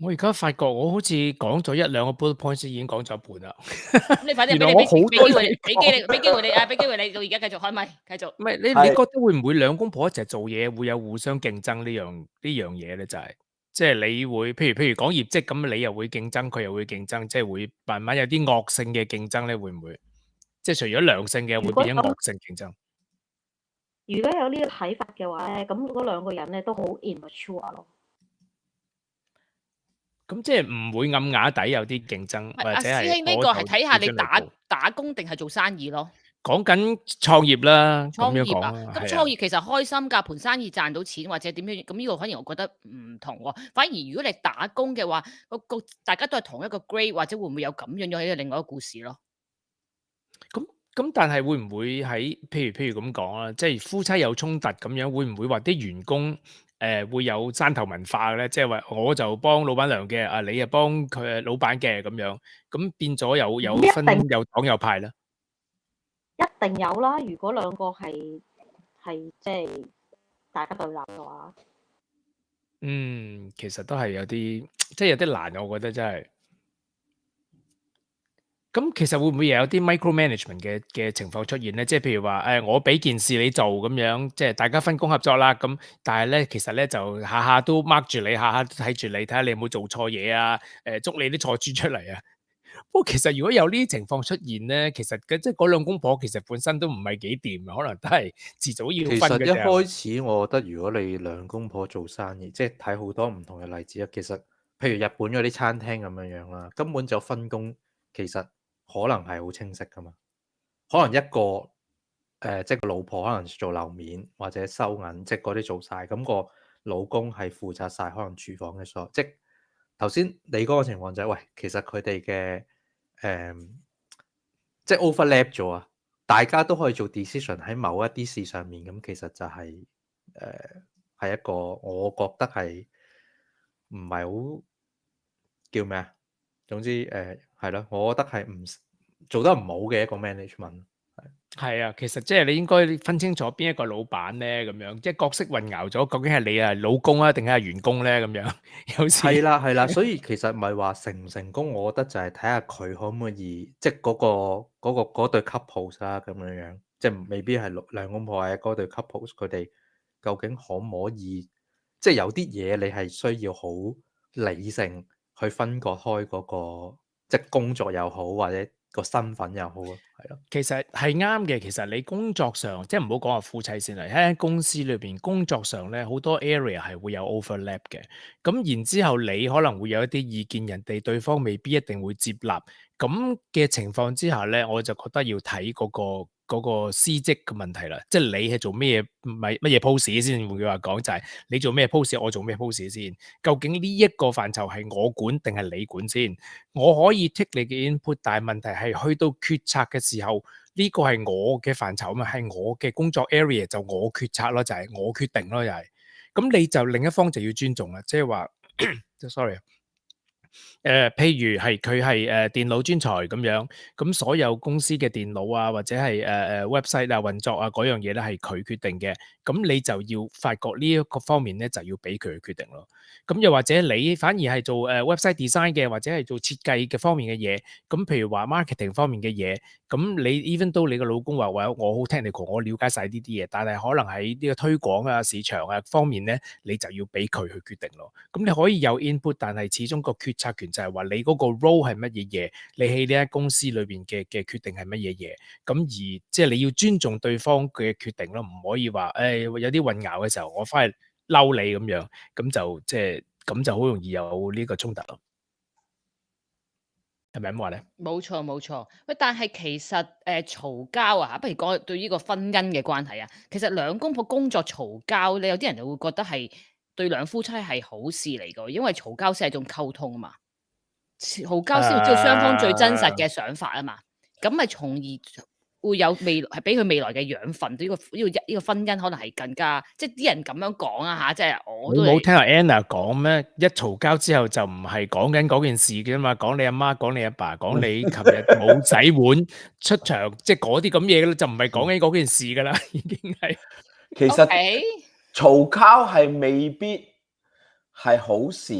我而家發覺我好似講咗1-2個 bullet points 已經講咗一半啦。咁你快啲俾機會你，俾機會你，到而家繼續開咪，繼續。唔係你覺得會唔會兩公婆一齊做嘢會有互相競爭呢樣嘢咧？就係即係你會譬如講業績咁，你又會競爭，佢又會競爭，即係會慢慢有啲惡性嘅競爭咧？會唔會？即係除咗良性嘅，會變咗惡性競爭？如果有呢個睇法嘅話咧，咁嗰兩個人咧都好 immature 咯。咁即係唔會暗啞底有啲競爭，或者係師兄呢個係睇下你打工定係做生意咯。講緊創業啦，創業啊，咁創業其實開心㗎，盤生意賺到錢或者點樣，咁呢個反而我覺得唔同喎。反而如果你打工嘅話，大家都係同一個 grade， 或者會唔會有咁樣喺另外一個故事咯？咁但係會唔會喺譬如咁講啦，即係夫妻有衝突咁樣，會唔會話啲員工會有山頭文化嘅咧？即係話我就幫老闆娘嘅，你又幫佢老闆嘅咁樣，咁變咗有分有黨有派咧？一定有啦！如果兩個係即係大家對立嘅話，其實都係有啲即係有啲難，我覺得真係。咁其實會唔會又有啲 micromanagement 嘅情況出現咧？即係譬如話我俾件事你做咁樣，即係大家分工合作啦。咁但係咧，其實咧就下下都 mark 住你，下下都睇住你，睇下你有冇做錯嘢啊？捉你啲錯豬出嚟啊！不過其實如果有呢啲情況出現咧，其實即係嗰兩公婆其實本身都唔係幾掂，可能都係遲早要分嘅。其實一開始我覺得，如果你兩公婆做生意，即係睇好多唔同嘅例子啊。其實譬如日本嗰啲餐廳咁樣樣啦，根本就分工其實可能係好清晰噶嘛。可能一個即係個老婆可能做樓面或者收銀，即係嗰啲做晒，咁個老公係負責晒可能廚房嘅所有。即係頭先你嗰個情況就係，喂，其實佢哋嘅即係 overlap 咗啊，大家都可以做 decision 喺某一啲事上面，咁其實就係係一個我覺得係唔係好叫咩啊？總之係咯，我覺得係唔做得唔好嘅一個 management。係啊，其實即係你應該分清楚邊一個老闆咧，咁樣即係角色混淆咗，究竟係你係老公啊，定係員工咧？咁樣有時係啦，所以其實唔係話成唔成功，我覺得就係睇下佢可唔可以，即係嗰對 couple 啦，咁樣樣，即係未必係兩公婆嘅嗰對 couple， 佢哋究竟可唔可以，即係有啲嘢你係需要好理性去分割開嗰個，即係工作又好或者個身份又好啊，係咯。其實係啱嘅。其實你工作上即係唔好講話夫妻先嚟，喺公司裏邊工作上咧，好多 area 係會有 overlap 嘅。咁然之後你可能會有一啲意見，人哋對方未必一定會接納。咁嘅情況之下咧，我就覺得要睇嗰個嗰個司職嘅問題啦，即係你係做咩乜嘢 post 先？換句話講就係你做咩 post，我做咩 post 先？究竟呢一個範疇係我管定係你管先？我可以 take 你嘅 input，但係問題係去到決策嘅時候，呢個係我嘅範疇啊嘛，係我嘅工作 area 就我決策咯，就係我決定咯，又係。咁你就另一方就要尊重啦，即係話，sorry。譬如係佢係電腦專才咁樣，咁所有公司嘅電腦啊，或者係website 啊運作啊嗰樣嘢咧係佢決定嘅，咁你就要發覺呢一個方面咧就要俾佢去決定咯。咁又或者你反而係做website design 嘅，或者係做設計嘅方面嘅嘢，咁譬如話 marketing 方面嘅嘢，咁你 even 都你個老公話我好 technical，我了解晒呢啲嘢，但係可能喺呢個推廣啊、市場啊方面咧，你就要俾佢去決定咯。咁你可以有 input，但係始終個決策權就係話你嗰個 role 係乜嘢嘢，你喺呢間公司裏邊嘅決定係乜嘢嘢。咁而即係你要尊重對方嘅決定咯，唔可以話有啲混淆嘅時候，我翻去嬲你咁樣，咁就即係咁就好容易有呢個衝突咯。係咪咁話咧？冇錯冇錯。喂，但係其實嘈交啊，不如講對呢個婚姻嘅關係啊。其實兩公婆工作嘈交咧，有啲人就會覺得係對兩夫妻係好事嚟㗎，因為嘈交先係一種溝通啊嘛。嘈交先會知道雙方最真實嘅想法啊嘛，咁咪從而會有未來係俾佢未來嘅養分。呢個婚姻可能係更加，即係啲人咁樣講啊嚇，即係我都冇聽阿 Anna 講咩？一嘈交之後就唔係講緊嗰件事嘅嘛，講你阿媽，講你阿爸，講你琴日冇洗碗出場，即係嗰啲咁嘢嘅啦，就唔係講緊嗰件事噶啦，已經係。其實嘈交係未必係好事，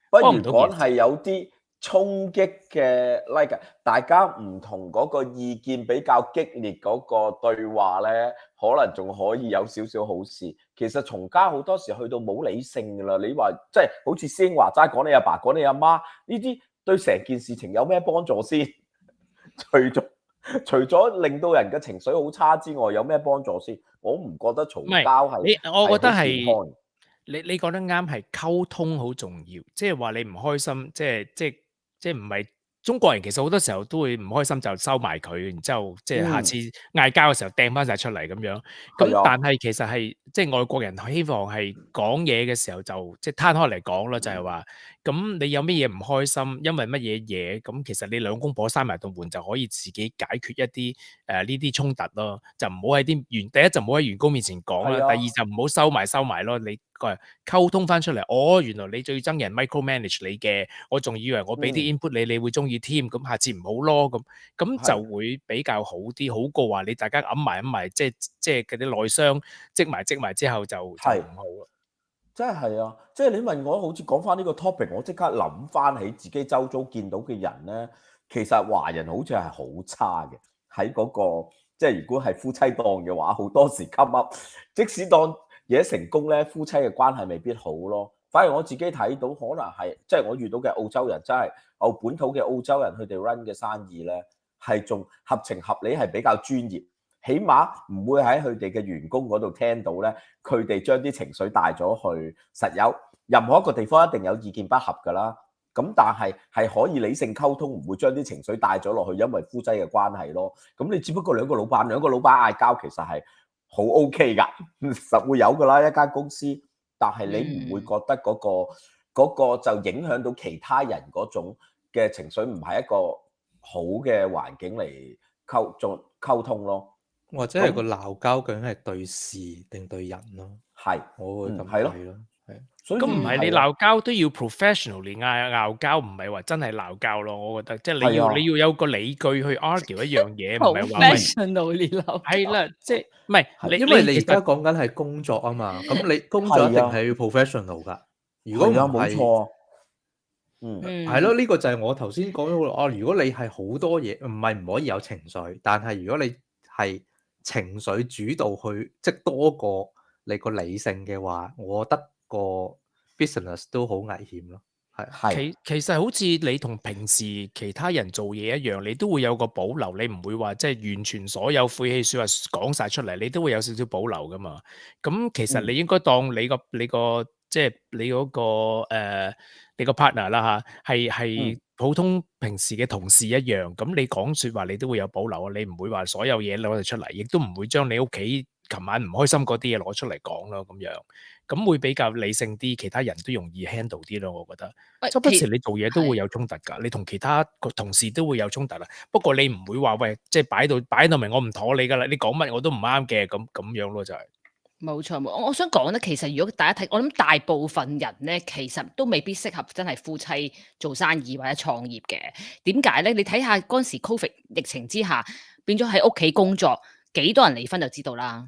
不如講係有啲衝擊嘅 like， 大家唔同嗰個意見比較激烈嗰個對話咧，可能仲可以有少少好事。其實嘈交好多時去到冇理性噶啦，你話即係好似師兄話齋講你阿爸講你阿媽呢啲，對成件事情有咩幫助先？除咗令到人嘅情緒好差之外，有咩幫助先？我唔覺得嘈交係，我覺得係你講得啱，係溝通好重要。即係話你唔開心，即係唔係中國人其實好多時候都會唔開心就收埋佢，然之後即係下次嗌交嘅時候掟翻晒出嚟咁樣。咁但係其實係即係外國人希望係講嘢嘅時候就即係攤開嚟講咯，就係話咁你有乜嘢唔開心，因為乜嘢嘢，咁其實你兩公婆閂埋道門就可以自己解決一啲呢啲衝突咯，就唔好喺第一就唔好喺員工面前講啦，第二就唔好收埋咯，你溝通翻出嚟，原來你最憎人 micromanage 你嘅，我仲以為我俾啲 input你會中意添，咁下次唔好咯，咁就會比較好啲，好過話你大家揞埋，即係嗰啲內傷積埋之後就唔好咯。真係啊！即係你問我，好似講翻呢個 topic， 我即刻諗翻起自己周遭見到嘅人咧，其實華人好似係好差嘅喺嗰個，即係如果係夫妻檔嘅話，好多時 come up， 即使當嘢成功咧，夫妻嘅關係未必好咯。反而我自己睇到，可能係即係我遇到嘅澳洲人，真係本土嘅澳洲人，佢哋 run 嘅生意咧，係仲合情合理，係比較專業。起碼唔會喺佢哋嘅員工嗰度聽到咧，佢哋將啲情緒帶咗去。實有任何一個地方一定有意見不合㗎啦。咁但係可以理性溝通，唔會將啲情緒帶咗落去，因為夫妻嘅關係咯。咁你只不過兩個老闆嗌交，其實係好 OK 㗎，實會有㗎啦一間公司。但係你唔會覺得嗰個就影響到其他人嗰種嘅情緒，唔係一個好嘅環境嚟溝通咯。或者係個鬧交究竟係對事定對人咯？係，我會咁睇咯。係，咁唔係你鬧交都要 professionally 拗交，唔係話真係鬧交咯。我覺得即係你要有個理據去 argue 一樣嘢，唔係話 professionally 鬧。係啦，即係唔係因為你而家講緊係工作啊嘛。咁你工作一定係要 professional 㗎。如果唔係，冇錯。係咯，呢個就係我頭先講咗如果你係好多嘢，唔係唔可以有情緒，但係如果你係情緒主導去，即係多過你個理性嘅話，我覺得個 business 都好危險咯。係，其實好似你同平時其他人做嘢一樣，你都會有個保留，你唔會話即係完全所有晦氣說話講晒出嚟，你都會有少少保留噶嘛。咁其實你應該當你個即係你嗰個你個 partner 啦嚇，係普通平時嘅同事一樣，咁你講説話你都會有保留啊，你唔會話所有嘢攞嚟出嚟，亦都唔會將你屋企琴晚唔開心嗰啲嘢攞出嚟講咯，咁樣，咁會比較理性啲，其他人都容易 handle 啲咯，我覺得。周不時你做嘢都會有衝突㗎，你同其他個同事都會有衝突啦。不過你唔會話喂，即係擺到明我唔妥你㗎啦，你講乜我都唔啱嘅，咁樣咯就係。冇錯，我想講咧，其實如果大家睇，我諗大部分人咧，其實都未必適合真係夫妻做生意或者創業嘅。點解咧？你睇下嗰陣時 Covid 疫情之下，變咗喺屋企工作，幾多人離婚就知道啦。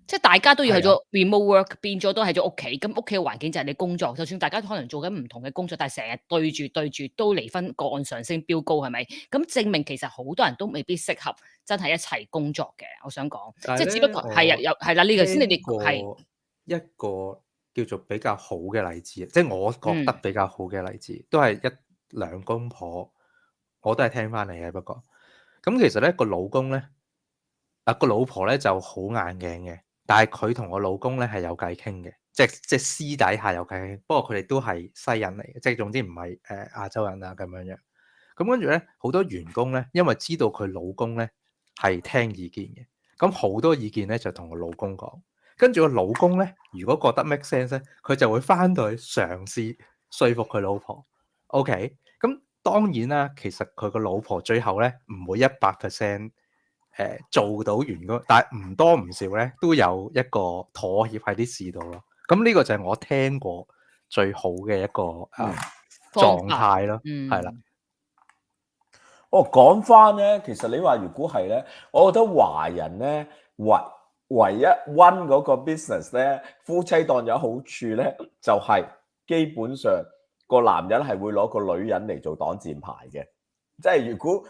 即係大家都要去咗 remote work，變咗都喺咗屋企。咁屋企嘅環境就係你工作，就算大家可能做緊唔同嘅工作，但係成日對住都離婚個案上升飆高，係咪？咁證明其實好多人都未必適合真係一齊工作嘅。我想講，即係只不過係啦，呢個先你哋係一個叫做比較好嘅例子，即係我覺得比較好嘅例子，都係一兩公婆，我都係聽翻嚟嘅。不過咁其實咧個老公咧個老婆咧就好硬頸嘅。但係佢同我老公咧係有偈傾嘅，即係私底下有偈傾。不過佢哋都係西人嚟嘅，即係總之唔係亞洲人啊咁樣樣。咁跟住咧，好多員工咧，因為知道佢老公咧係聽意見嘅，咁好多意見咧就同我老公講。跟住個老公咧，如果覺得 make sense 咧，佢就會翻到去嘗試說服佢老婆。OK，咁當然啦，其實佢個老婆最後咧唔會100%。做到員工，但係唔多唔少咧，都有一個妥協喺啲事度咯。咁呢個就係我聽過最好嘅一個狀態咯，係啦。講翻咧，其實你話如果係咧，我覺得華人咧唯一 run 嗰個 business 咧，夫妻檔有好處咧，就係基本上個男人係會攞個女人嚟做擋箭牌嘅。即係如果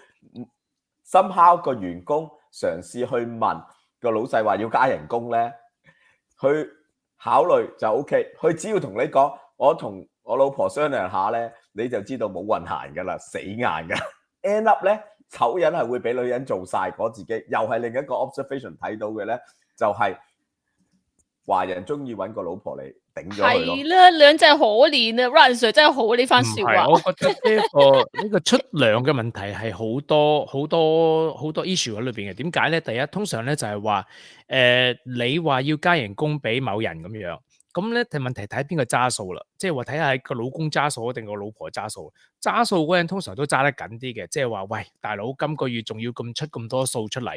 somehow個員工嘗試去問個老細話要加人工咧，去考慮就 OK。佢只要同你講，我同我老婆商量下咧，你就知道冇運行噶啦，死硬噶。end up 咧，醜人係會俾女人做晒嗰自己。又係另一個 observation 睇到嘅咧，就係華人中意揾個老婆嚟頂咗佢咯。係啦，兩真係可憐啊 Ryan Sir 真係好呢番説話。我覺得呢個出糧嘅問題係好多 issue 喺裏邊嘅。點解咧？第一，通常咧就係話你話要加人工俾某人咁樣，咁咧問題睇邊個揸數啦。即係話睇下個老公揸數定個老婆揸數。揸數嗰人通常都揸得緊啲嘅，即係話喂，大佬今個月仲要出咁多數出嚟，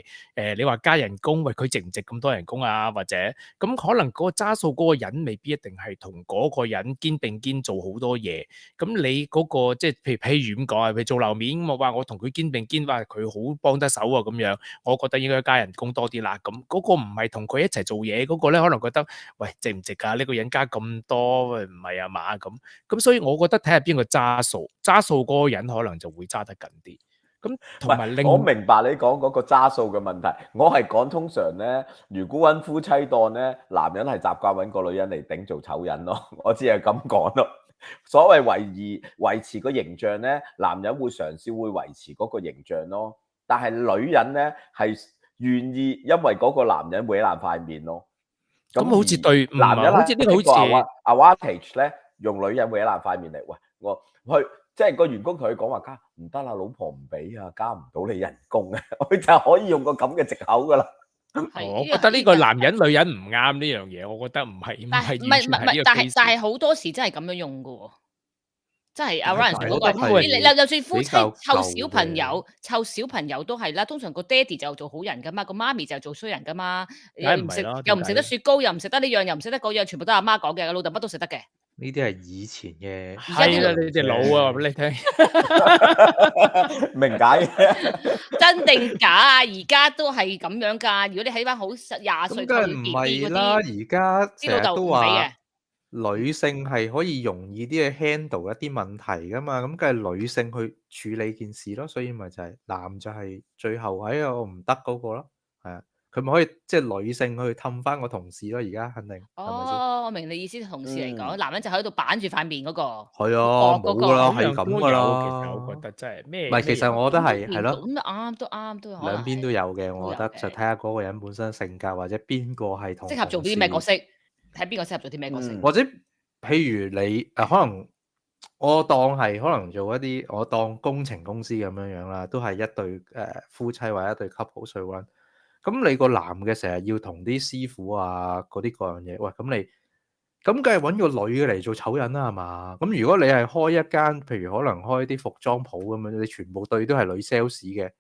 你話加人工，喂佢值唔值咁多人工啊？或者咁可能嗰個揸數嗰個人未必一定係同嗰個人肩並肩做好多嘢，咁你嗰個即係譬如咁講啊，譬如做樓面咁話我同佢肩並肩，話佢好幫得手啊咁樣，我覺得應該加人工多啲啦。咁嗰個唔係同佢一齊做嘢嗰個咧，可能覺得喂值唔值啊？呢個人加咁多，唔係啊嘛咁，所以我覺得睇下邊個揸數嗰個人可能就會揸得緊啲。咁同埋我明白你講嗰個揸數嘅問題，我係講通常咧，如果揾夫妻檔咧，男人係習慣揾個女人嚟頂做醜人咯，我只係咁講咯。所謂維持個形象咧，男人會嘗試會維持嗰個形象咯，但係女人咧係願意因為嗰個男人搲爛塊面咯。咁好似對男人好似呢個好似 advantage 咧，用女人搲爛塊面嚟，喂我去。即係個員工同佢講話加唔得啦，老婆唔俾啊，加唔到你人工啊，佢就可以用個咁嘅藉口噶啦。我覺得呢個男人女人唔啱呢樣嘢，我覺得唔係，但係好多時真係咁樣用噶喎，真係阿 Ryan 嗰個，你就算夫妻湊小朋友都係啦，通常個爹哋就做好人噶嘛，個媽咪就做衰人噶嘛，又唔食得雪糕，又唔食得呢樣，又唔食得嗰樣，全部都係阿媽講嘅，老豆乜都食得嘅。呢啲係以前嘅，係啦，你隻老啊，俾你聽，明解真定假啊？而家都係咁樣㗎。如果你睇翻好20歲咁梗係唔係啦？而家成日都話女性係可以容易啲去 handle 一啲問題㗎嘛，咁梗係女性去處理件事咯。所以咪就係男就係最後喺我唔得嗰個咯，係啊。佢咪可以即係女性去氹翻個同事咯，而家肯定。哦，我明你意思。同事嚟講，男人就喺度板住塊面嗰個。係啊，冇啦，係咁噶啦。其實我覺得真係咩？唔係，其實我覺得係咯。咁啱都啱都。兩邊都有嘅，我覺得就睇下嗰個人本身性格或者邊個係同適合做啲咩角色，睇邊個適合做啲咩角色。或者譬如你可能我當係可能做一啲我當工程公司咁樣啦，都係一對夫妻或者一對 couple 去 run。咁你個男嘅成日要同啲師傅啊嗰啲各樣嘢，喂，咁你咁梗係揾個女嘅嚟做醜人啦，係嘛？咁如果你係開一間，譬如可能開啲服裝鋪咁樣，你全部對都係女 sales 嘅，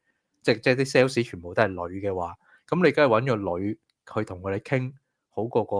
即係啲 sales 全部都係女嘅話，咁你梗係揾個女去同佢哋傾，好過個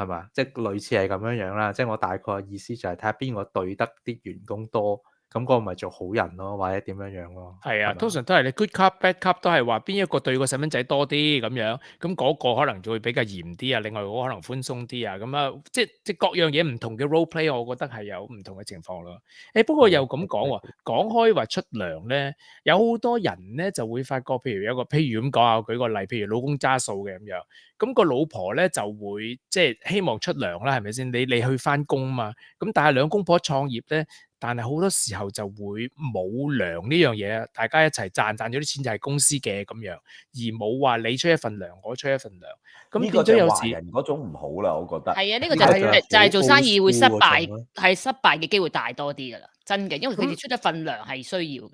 係嘛？即係類似係咁樣啦。即係我大概嘅意思就係睇下邊個對得啲員工多。咁嗰個咪做好人咯，或者點樣樣咯？係啊，通常都係你 good cop bad cop 都係話邊一個對個細蚊仔多啲咁樣，咁嗰個可能就會比較嚴啲啊，另外嗰個可能寬鬆啲啊，咁啊，即各樣嘢唔同嘅 role play，我覺得係有唔同嘅情況咯。不過又咁講喎，講開話出糧咧，有好多人咧就會發覺，譬如咁講啊，我舉個例，譬如老公揸數嘅咁樣，咁個老婆咧就會即係希望出糧啦，係咪先？你去翻工嘛，咁但係兩公婆創業咧。但係好多時候就會冇糧呢樣嘢，大家一齊賺咗啲錢就係公司嘅咁樣，而冇話你出一份糧，我出一份糧。咁變咗有時人嗰種唔好啦，我覺得。係啊，呢個就係做生意會失敗，係失敗嘅機會大多啲噶啦，真嘅，因為佢哋出一份糧係需要嘅。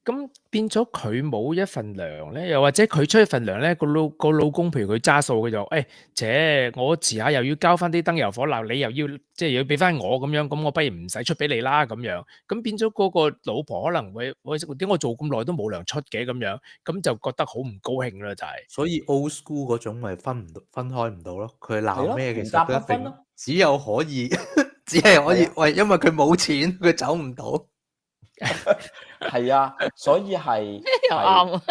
咁變咗佢冇一份糧咧，又或者佢出一份糧咧，個老公譬如佢揸數，佢就我遲下又要交翻啲燈油火蠟，你又要即係要俾翻我咁樣，咁我不如唔使出俾你啦咁樣。咁變咗嗰個老婆可能會點我做咁耐都冇糧出嘅咁樣，咁就覺得好唔高興啦就係。所以 old school 嗰種咪分開唔到咯。佢鬧咩其實都一定只係可以喂，因為佢冇錢，佢走唔到。係啊，所以係啱，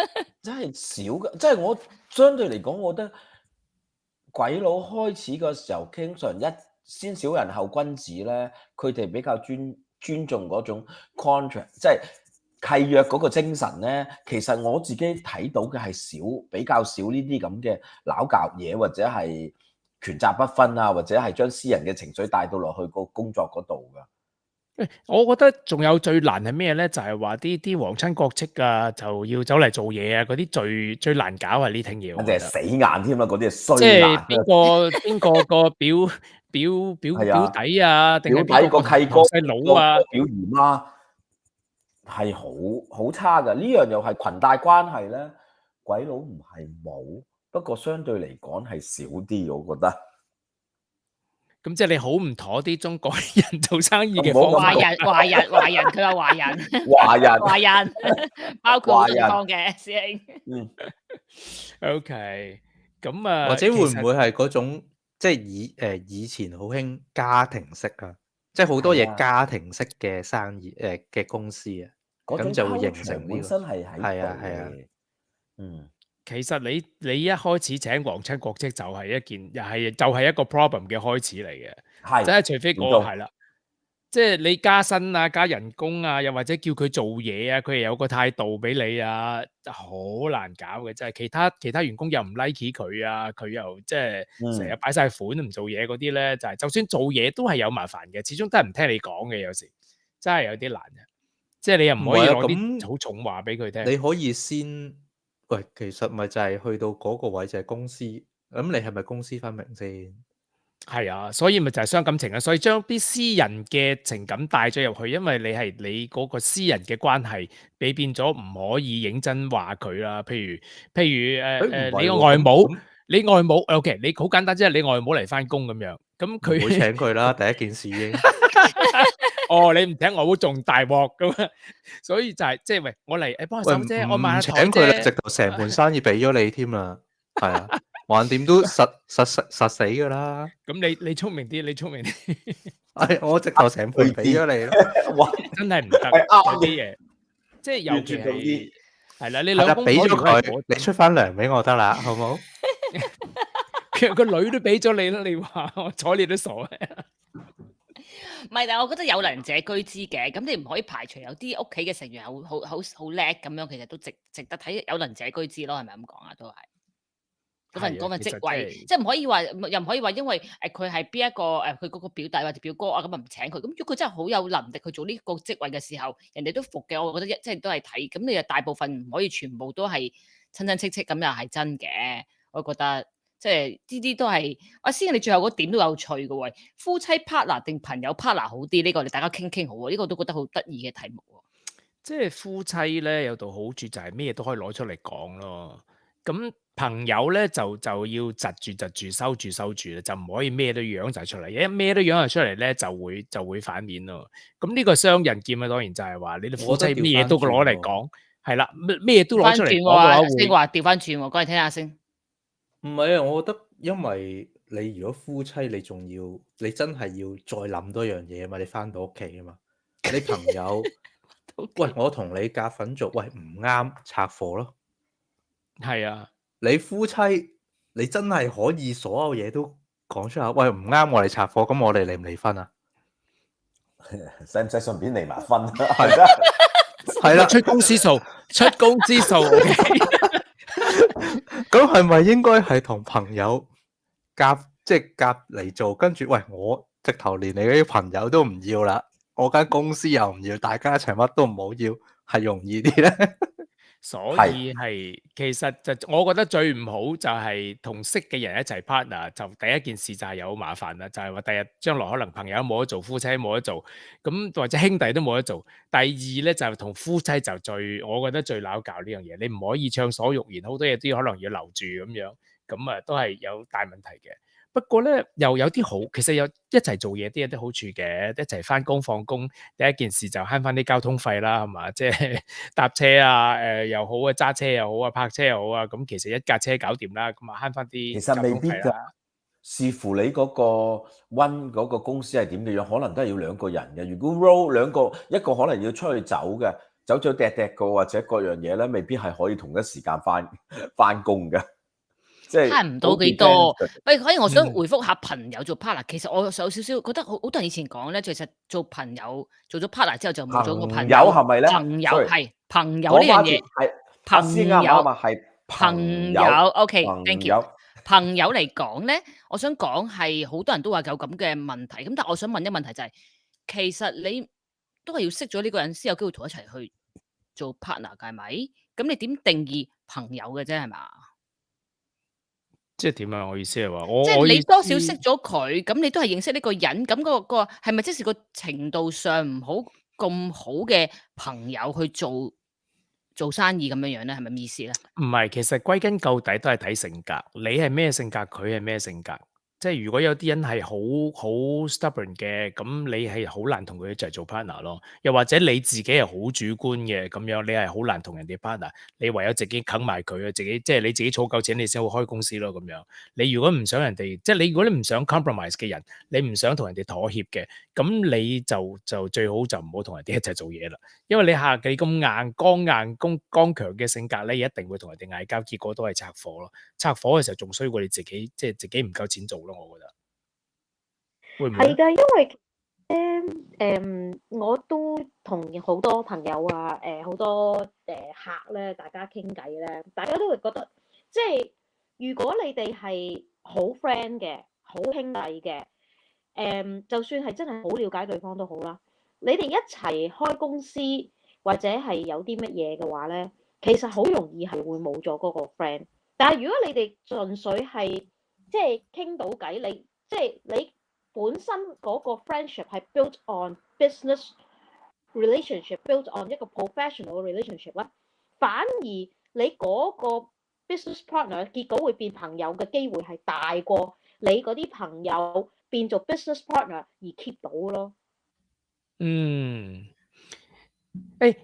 真係少嘅。即係我相對嚟講，我覺得鬼佬開始嘅時候，經常先小人後君子咧，佢哋比較尊重嗰種 contract， 即係契約嗰個精神咧。其實我自己睇到嘅係比較少呢啲咁嘅拗教嘢，或者係權責不分啊，或者係將私人嘅情緒帶到落去個工作嗰度噶。我覺得仲有最難係咩咧？就係話啲皇親國戚啊，就要走嚟做嘢啊，嗰啲最難搞啊！呢挺嘢，我哋係死硬添啦，嗰啲係衰即硬。係邊個個表弟啊，定係邊個契哥細佬啊，表姨媽係好差㗎。呢樣又係裙帶關係咧，鬼佬唔係冇，不過相對嚟講係少啲，我覺得。咁即係你好唔妥啲中國人做生意嘅方法。華人，佢話華人，包括對方嘅師兄。OK， 咁啊，或者會唔會係嗰種即係以前好興家庭式啊？即係好多嘢家庭式嘅生意嘅公司啊，咁就會形成呢個。本身係喺度。其實你一開始請皇親國戚就係一個 problem 嘅開始嚟嘅，即係除非係啦，即係你加薪啊、加人工啊，又或者叫佢做嘢啊，佢又有個態度俾你啊，好難搞嘅，即係其他員工又唔 like 佢啊，佢又即係成日擺晒款唔做嘢嗰啲咧，就算做嘢都係有麻煩嘅，始終都係唔聽你講嘅，有時真係有啲難嘅，即係你又唔可以攞啲好重話俾佢聽。你可以先。喂，其實咪就係去到嗰個位就係公司，咁你係咪公私分明先？係啊，所以咪就係傷感情啊，所以將啲私人嘅情感帶咗入去，因為你嗰個私人嘅關係，你變咗唔可以認真話佢啦。譬如你個外母，你外母 OK， 你好簡單啫，你外母嚟翻工咁樣，咁佢會請佢啦，第一件事已經。哦，你唔請外母仲大鑊咁啊！所以就係即係喂，我嚟幫下手啫，我買下台啫。請佢啦，直頭成盤生意俾咗你添啦，係啊，橫掂都實死噶啦。咁你聰明啲，你聰明啲。係我直頭成盤俾咗你咯。哇，真係唔得，有啲嘢，即係尤其係啦，你兩公婆俾咗佢，你出翻糧俾我得啦，好冇？其實個女都俾咗你啦，你話我睬你都傻嘅。唔係，但係我覺得有能者居之嘅，咁你唔可以排除有啲屋企嘅成員好叻咁樣，其實都值得睇有能者居之咯，係咪咁講啊？都係嗰份職位，即係唔可以話，又唔可以話，因為佢係邊一個佢嗰個表弟或者表哥啊，咁啊唔請佢。咁如果佢真係好有能力去做呢個職位嘅時候，人哋都服嘅，我覺得即係都係睇。咁你又大部分唔可以全部都係親戚咁，又係真嘅，我覺得。即係呢啲都係阿師兄，你最後嗰點都有趣嘅喎。夫妻 partner 定朋友 partner 好啲？呢個你大家傾傾好喎。呢個都覺得好得意嘅題目喎。即係夫妻咧有道好處就係咩都可以攞出嚟講咯。咁朋友咧就要窒住收住啦，就唔可以咩都揚晒出嚟。一咩都揚晒出嚟咧就會反面咯。咁呢個雙刃劍啊，當然就係話你哋夫妻咩嘢都攞嚟講，係啦，咩都攞出嚟講嘅話，先話調翻轉喎，講嚟聽下先。唔係啊，我覺得因為你如果夫妻你真係要再諗多樣嘢啊嘛，你翻到屋企啊嘛，你朋友喂我同你夾份做，喂唔啱拆夥咯。係啊，你夫妻你真係可以所有嘢都講出口，喂唔啱我哋拆夥，咁我哋離唔離婚啊？使唔使順便離埋婚啊？係啦，係啦，出公司數，OK。咁係咪應該係同朋友夾嚟做？跟住喂，我直頭連你嗰啲朋友都唔要啦，我間公司又唔要，大家一齊乜都唔好要，係容易啲咧。所以係其實就我覺得最唔好就係同識嘅人一齊 partner， 就第一件事就係有麻煩啦，就係話第日將來可能朋友冇得做，夫妻冇得做，咁或者兄弟都冇得做。第二咧就係同夫妻就我覺得最鬧交呢樣嘢，你唔可以暢所欲言，好多嘢都可能要留住咁樣，咁啊都係有大問題嘅。不過咧又有啲好，其實有一齊做嘢都有啲好處嘅，一齊翻工放工，第一件事就慳翻啲交通費啦，係嘛？即係搭車啊，又好啊，揸車又好啊，泊車又好啊，咁其實一架車搞掂啦，咁啊慳翻啲交通費啦。其實未必㗎，視乎你嗰個 one 嗰個公司係點嘅樣，可能都係要兩個人嘅。如果 roll 兩個，一個可能要出去走嘅，走咗趯個或者各樣嘢咧，未必係可以同一時間翻工嘅。即係慳唔到幾多，喂，所以我想回覆下朋友做 partner。其實我有少少覺得好多人以前講咧，其實做朋友做咗 partner 之後就冇咗個朋友係咪咧？朋友係朋友呢樣嘢，係朋友係朋友 OK，thank you。朋友嚟講咧，我想講係好多人都話有咁嘅問題。咁但係我想問一問題就係，其實你都係要識咗呢個人先有機會同一齊去做 partner 嘅係咪？咁你點定義朋友嘅啫係嘛？即係點啊？我意思係話，即係你多少識咗佢，咁你都係認識呢個人，咁個係咪即是個程度上唔好咁好嘅朋友去做生意咁樣樣咧？係咪咁意思咧？唔係，其實歸根究底都係睇性格，你係咩性格，佢係咩性格。即係如果有啲人係好 stubborn 嘅，咁你係好難同佢一齊做 partner 咯。又或者你自己係好主觀嘅，咁樣你係好難同人哋 partner。你唯有自己啃埋佢啊，即係你自己儲夠錢，你先會開公司咯。咁樣你如果唔想人哋，即係如果你唔想 compromise 嘅人，你唔想同人哋妥協嘅，咁你就最好就唔好同人哋一齊做嘢啦。因為你下你咁剛強嘅性格咧，一定會同人哋嗌交，結果都係拆夥咯。拆夥嘅時候仲衰過你自己，即係自己唔夠錢做咯。我覺得會唔會？係㗎，因為我都同好多朋友啊，好多客咧，大家傾偈咧，大家都會覺得，即係如果你哋係好 friend 嘅、好兄弟嘅，就算係真係好了解對方都好啦，你哋一齊開公司或者係有啲乜嘢嘅話咧，其實好容易係會冇咗嗰個 friend。但係如果你哋純粹係即係傾到偈，你本身嗰個 friendship 係 built on business relationship，built on 一個 professional relationship 咧，反而你嗰個 business partner 嘅結果會變朋友嘅機會係大過你嗰啲朋友變做 business partner 而 keep 到咯。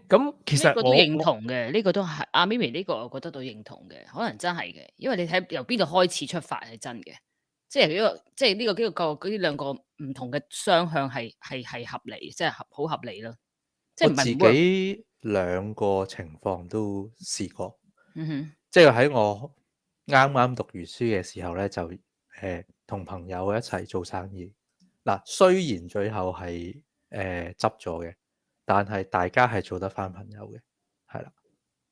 咁其實呢個都認同嘅，呢個都係阿咪咪呢個，我覺得都認同嘅，可能真係嘅，因為你睇由邊度開始出發係真嘅，即係呢兩個唔同嘅雙向係合理，即係好合理咯。即係唔係我自己兩個情況都試過，即係喺我啱啱讀完書嘅時候咧，就同朋友一齊做生意。嗱，雖然最後係執咗嘅。但係大家係做得翻朋友嘅，係啦。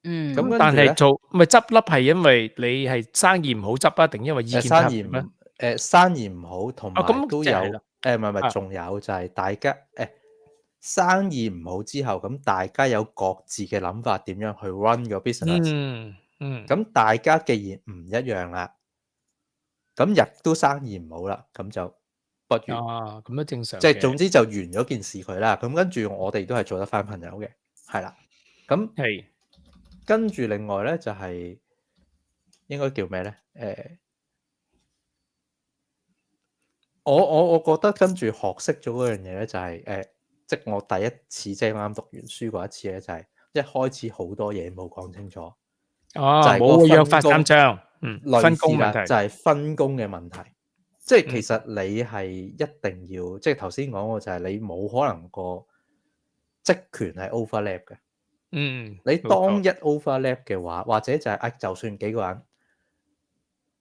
咁但係做咪執笠係因為你係生意唔好執啊，定因為意見差別咩？生意唔好，同埋都有唔係，仲有就係大家生意唔好之後，咁大家有各自嘅諗法，點樣去 run 個 business。咁大家既然唔一樣啦，咁日都生意唔好啦，咁就不如咁都正常。即係總之就完咗件事佢啦。咁跟住我哋都係做得翻朋友嘅，係啦。咁係跟住另外咧就係應該叫咩咧？我覺得跟住學識咗嗰樣嘢咧，就係即係我第一次即係啱讀完書嗰一次咧，就係一開始好多嘢冇講清楚。就係冇約法三章，分工問題就係分工嘅問題。即係其實你係一定要，即係頭先講過就係你冇可能個職權係 overlap 嘅。你當一 overlap 嘅話，或者就係就算幾個人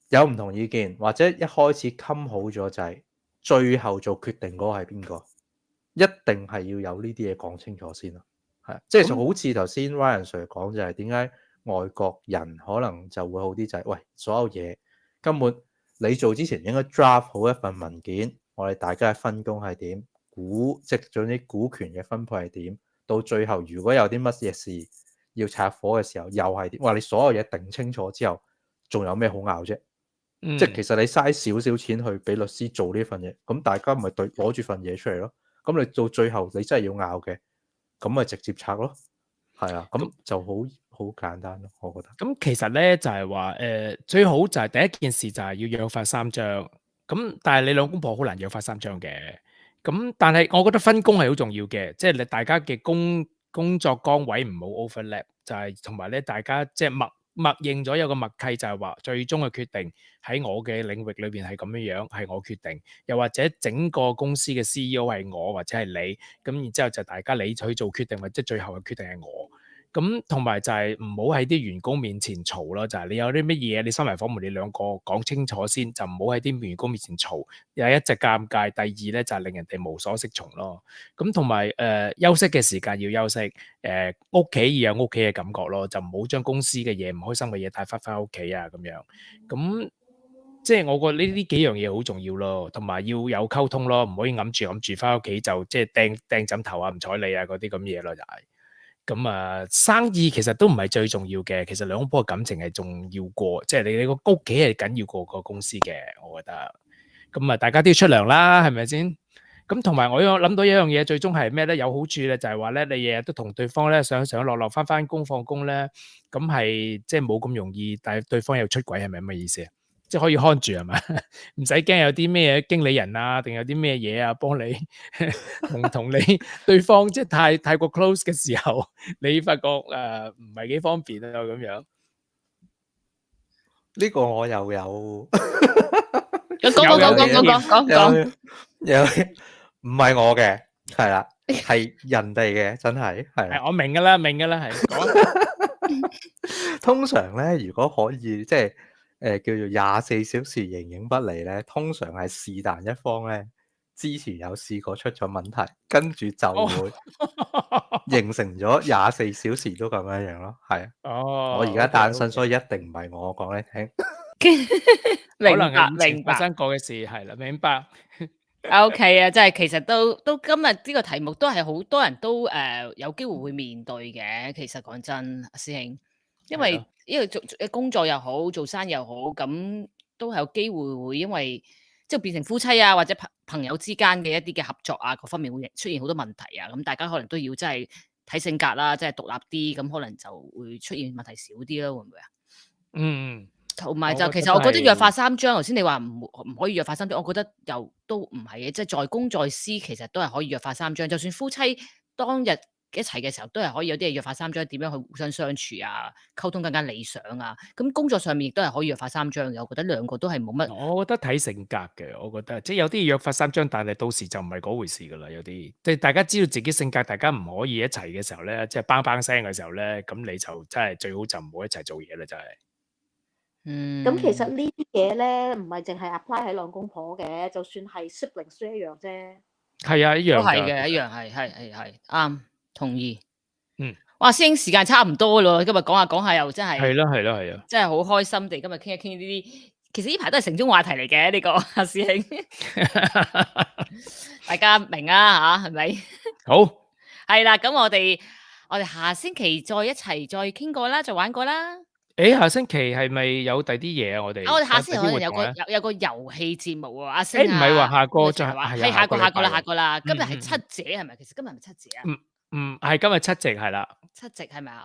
有唔同意見，或者一開始冚好咗就係最後做決定嗰個係邊個，一定係要有呢啲嘢講清楚先咯。係，即係就好似頭先 Ryan Sir 講就係點解外國人可能就會好啲，就係喂，所有嘢根本你做之前應該 draft 好一份文件，我哋大家嘅分工係點，即係總之股權嘅分配係點，到最後如果有啲乜嘢事要拆夥嘅時候又係點。哇！你所有嘢定清楚之後，仲有咩好拗啫？即係其實你嘥少少錢去俾律師做呢份嘢，咁大家咪攞住份嘢出嚟咯。咁你到最後你真係要拗嘅，咁咪直接拆咯。係啊，咁就好簡單咯，我覺得。咁其實咧就係話最好就係第一件事就係要約法三章。咁但係你兩公婆好難約法三章嘅。咁但係我覺得分工係好重要嘅，即係你大家嘅工作崗位唔好 overlap，就係同埋咧大家即係默認咗有個默契，就係話最終嘅決定喺我嘅領域裏邊係咁樣，係我決定，又或者整個公司嘅 CEO 係我或者係你，咁然之後就大家你去做決定，或者最後嘅決定係我。咁同埋就係唔好喺啲員工面前嘈咯，就係你有啲乜嘢你收埋房門，你兩個講清楚先，就唔好喺啲員工面前嘈，又係一隻尷尬。第二咧就係令人哋無所適從咯。咁同埋休息嘅時間要休息，屋企要有屋企嘅感覺咯，就唔好將公司嘅嘢唔開心嘅嘢帶翻屋企啊咁樣。咁即係我覺得呢幾樣嘢好重要咯，同埋要有溝通咯，唔可以揞住翻屋企就即係掟枕頭啊，唔睬你啊嗰啲咁嘢咯就係。咁生意其實都唔係最重要嘅，其實兩公婆嘅感情係重要過，即係你個屋企係緊要過個公司嘅，我覺得。咁大家都要出糧啦，係咪先？咁同埋我有諗到一樣嘢，最終係咩咧？有好處咧，就係話咧，你日日都同對方咧上落翻工放工咧，咁係即係冇咁容易，但係對方有出軌，係咪咁嘅意思啊？即係可以看住係咪？唔使驚有啲咩經理人啊，定有啲咩嘢啊，幫你同你對方即係太過 close 嘅時候，你發覺唔係幾方便啊咁樣。呢個我又有講，有唔係我嘅，係啦，係人哋嘅，真係係啦。我明㗎啦，係講。通常咧，如果可以即係叫做24小時形影不離咧，通常係是但一方咧之前有試過出咗問題，跟住就會形成咗24小時都咁樣咯，係啊。我而家單身，所以一定唔係我講你聽。可能係以前發生過嘅事，係啦，明白。OK 啊，即係其實都今日呢個題目都係好多人都有機會會面對嘅。其實講真，師兄，因為做工作又好，做生意又好，咁都係有機會會因為即係變成夫妻啊，或者朋友之間嘅一啲嘅合作啊，各方面會出現好多問題啊。咁大家可能都要真係睇性格啦，即係獨立啲，咁可能就會出現問題少啲啦，會唔會啊？嗯。同埋就其實我覺得約法三章，頭先你話唔可以約法三章，我覺得又都唔係嘅，即係在公在私其實都係可以約法三章。就算夫妻當日一齊嘅時候，都係可以有啲嘢約法三章，點樣去互相相處啊，溝通更加理想啊。咁工作上面亦都係可以約法三章嘅，我覺得兩個都係冇乜。我覺得睇性格嘅，我覺得即係有啲約法三章，但係到時就唔係嗰回事噶啦。有啲即係大家知道自己性格，大家唔可以一齊嘅時候咧，即係bang bang聲嘅時候咧，咁你就真係最好就唔好一齊做嘢啦，真係。咁其實呢啲嘢咧，唔係淨係 apply 喺兩公婆嘅，就算係 siblings 都一樣啫。係啊，一樣都係嘅，一樣係啱，同意。哇，師兄時間差唔多咯，今日講下又真係係咯，真係好開心地今日傾一傾呢啲，其實呢排都係城中話題嚟嘅呢個阿師兄，大家明啊吓，係咪？好，係啦，咁我哋下星期再一齊再傾過啦，再玩過啦。下星期係咪有第啲嘢啊？我哋下星期可能有個遊戲節目喎，阿星唔係話下個就係下個啦。今日係七姐係咪？其實今日係咪七姐啊？係今日七夕係啦。七夕係咪啊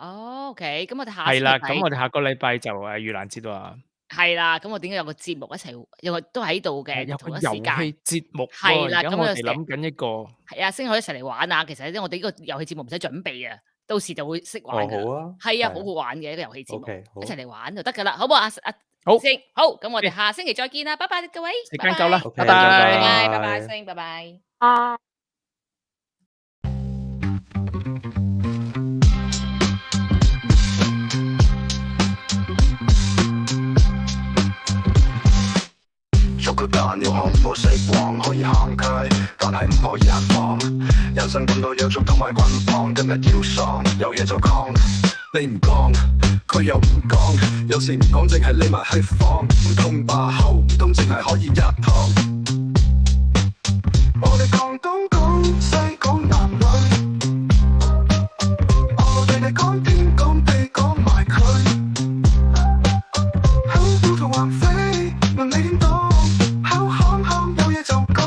？OK，咁我哋下係啦，咁我哋下個禮拜就盂蘭節啊。係啦，咁我點解有個節目一齊，都喺度嘅，有個遊戲節目。係啦，咁我哋諗緊一個。係啊，星可以一齊嚟玩啊！其實我哋呢個遊戲節目唔使準備啊，到時就會識玩㗎。好啊，係啊，好好玩嘅一個遊戲節目，一齊嚟玩就得㗎啦，好唔好啊？好，星好，咁我哋下星期再見啦，拜拜各位。時間夠啦，拜拜，星，拜拜。捉佢扮要恐怖死光，可以行街，但係唔可以行房。人生咁多約束同埋捆綁，今日要喪，有嘢就講。你唔講，佢又唔講，有時唔講淨係匿埋喺房，唔通把口，唔通淨係可以一堂。我哋講東講西講男女，我對你講天講地講埋佢，口吐同橫飛，問你點講？有嘢就講。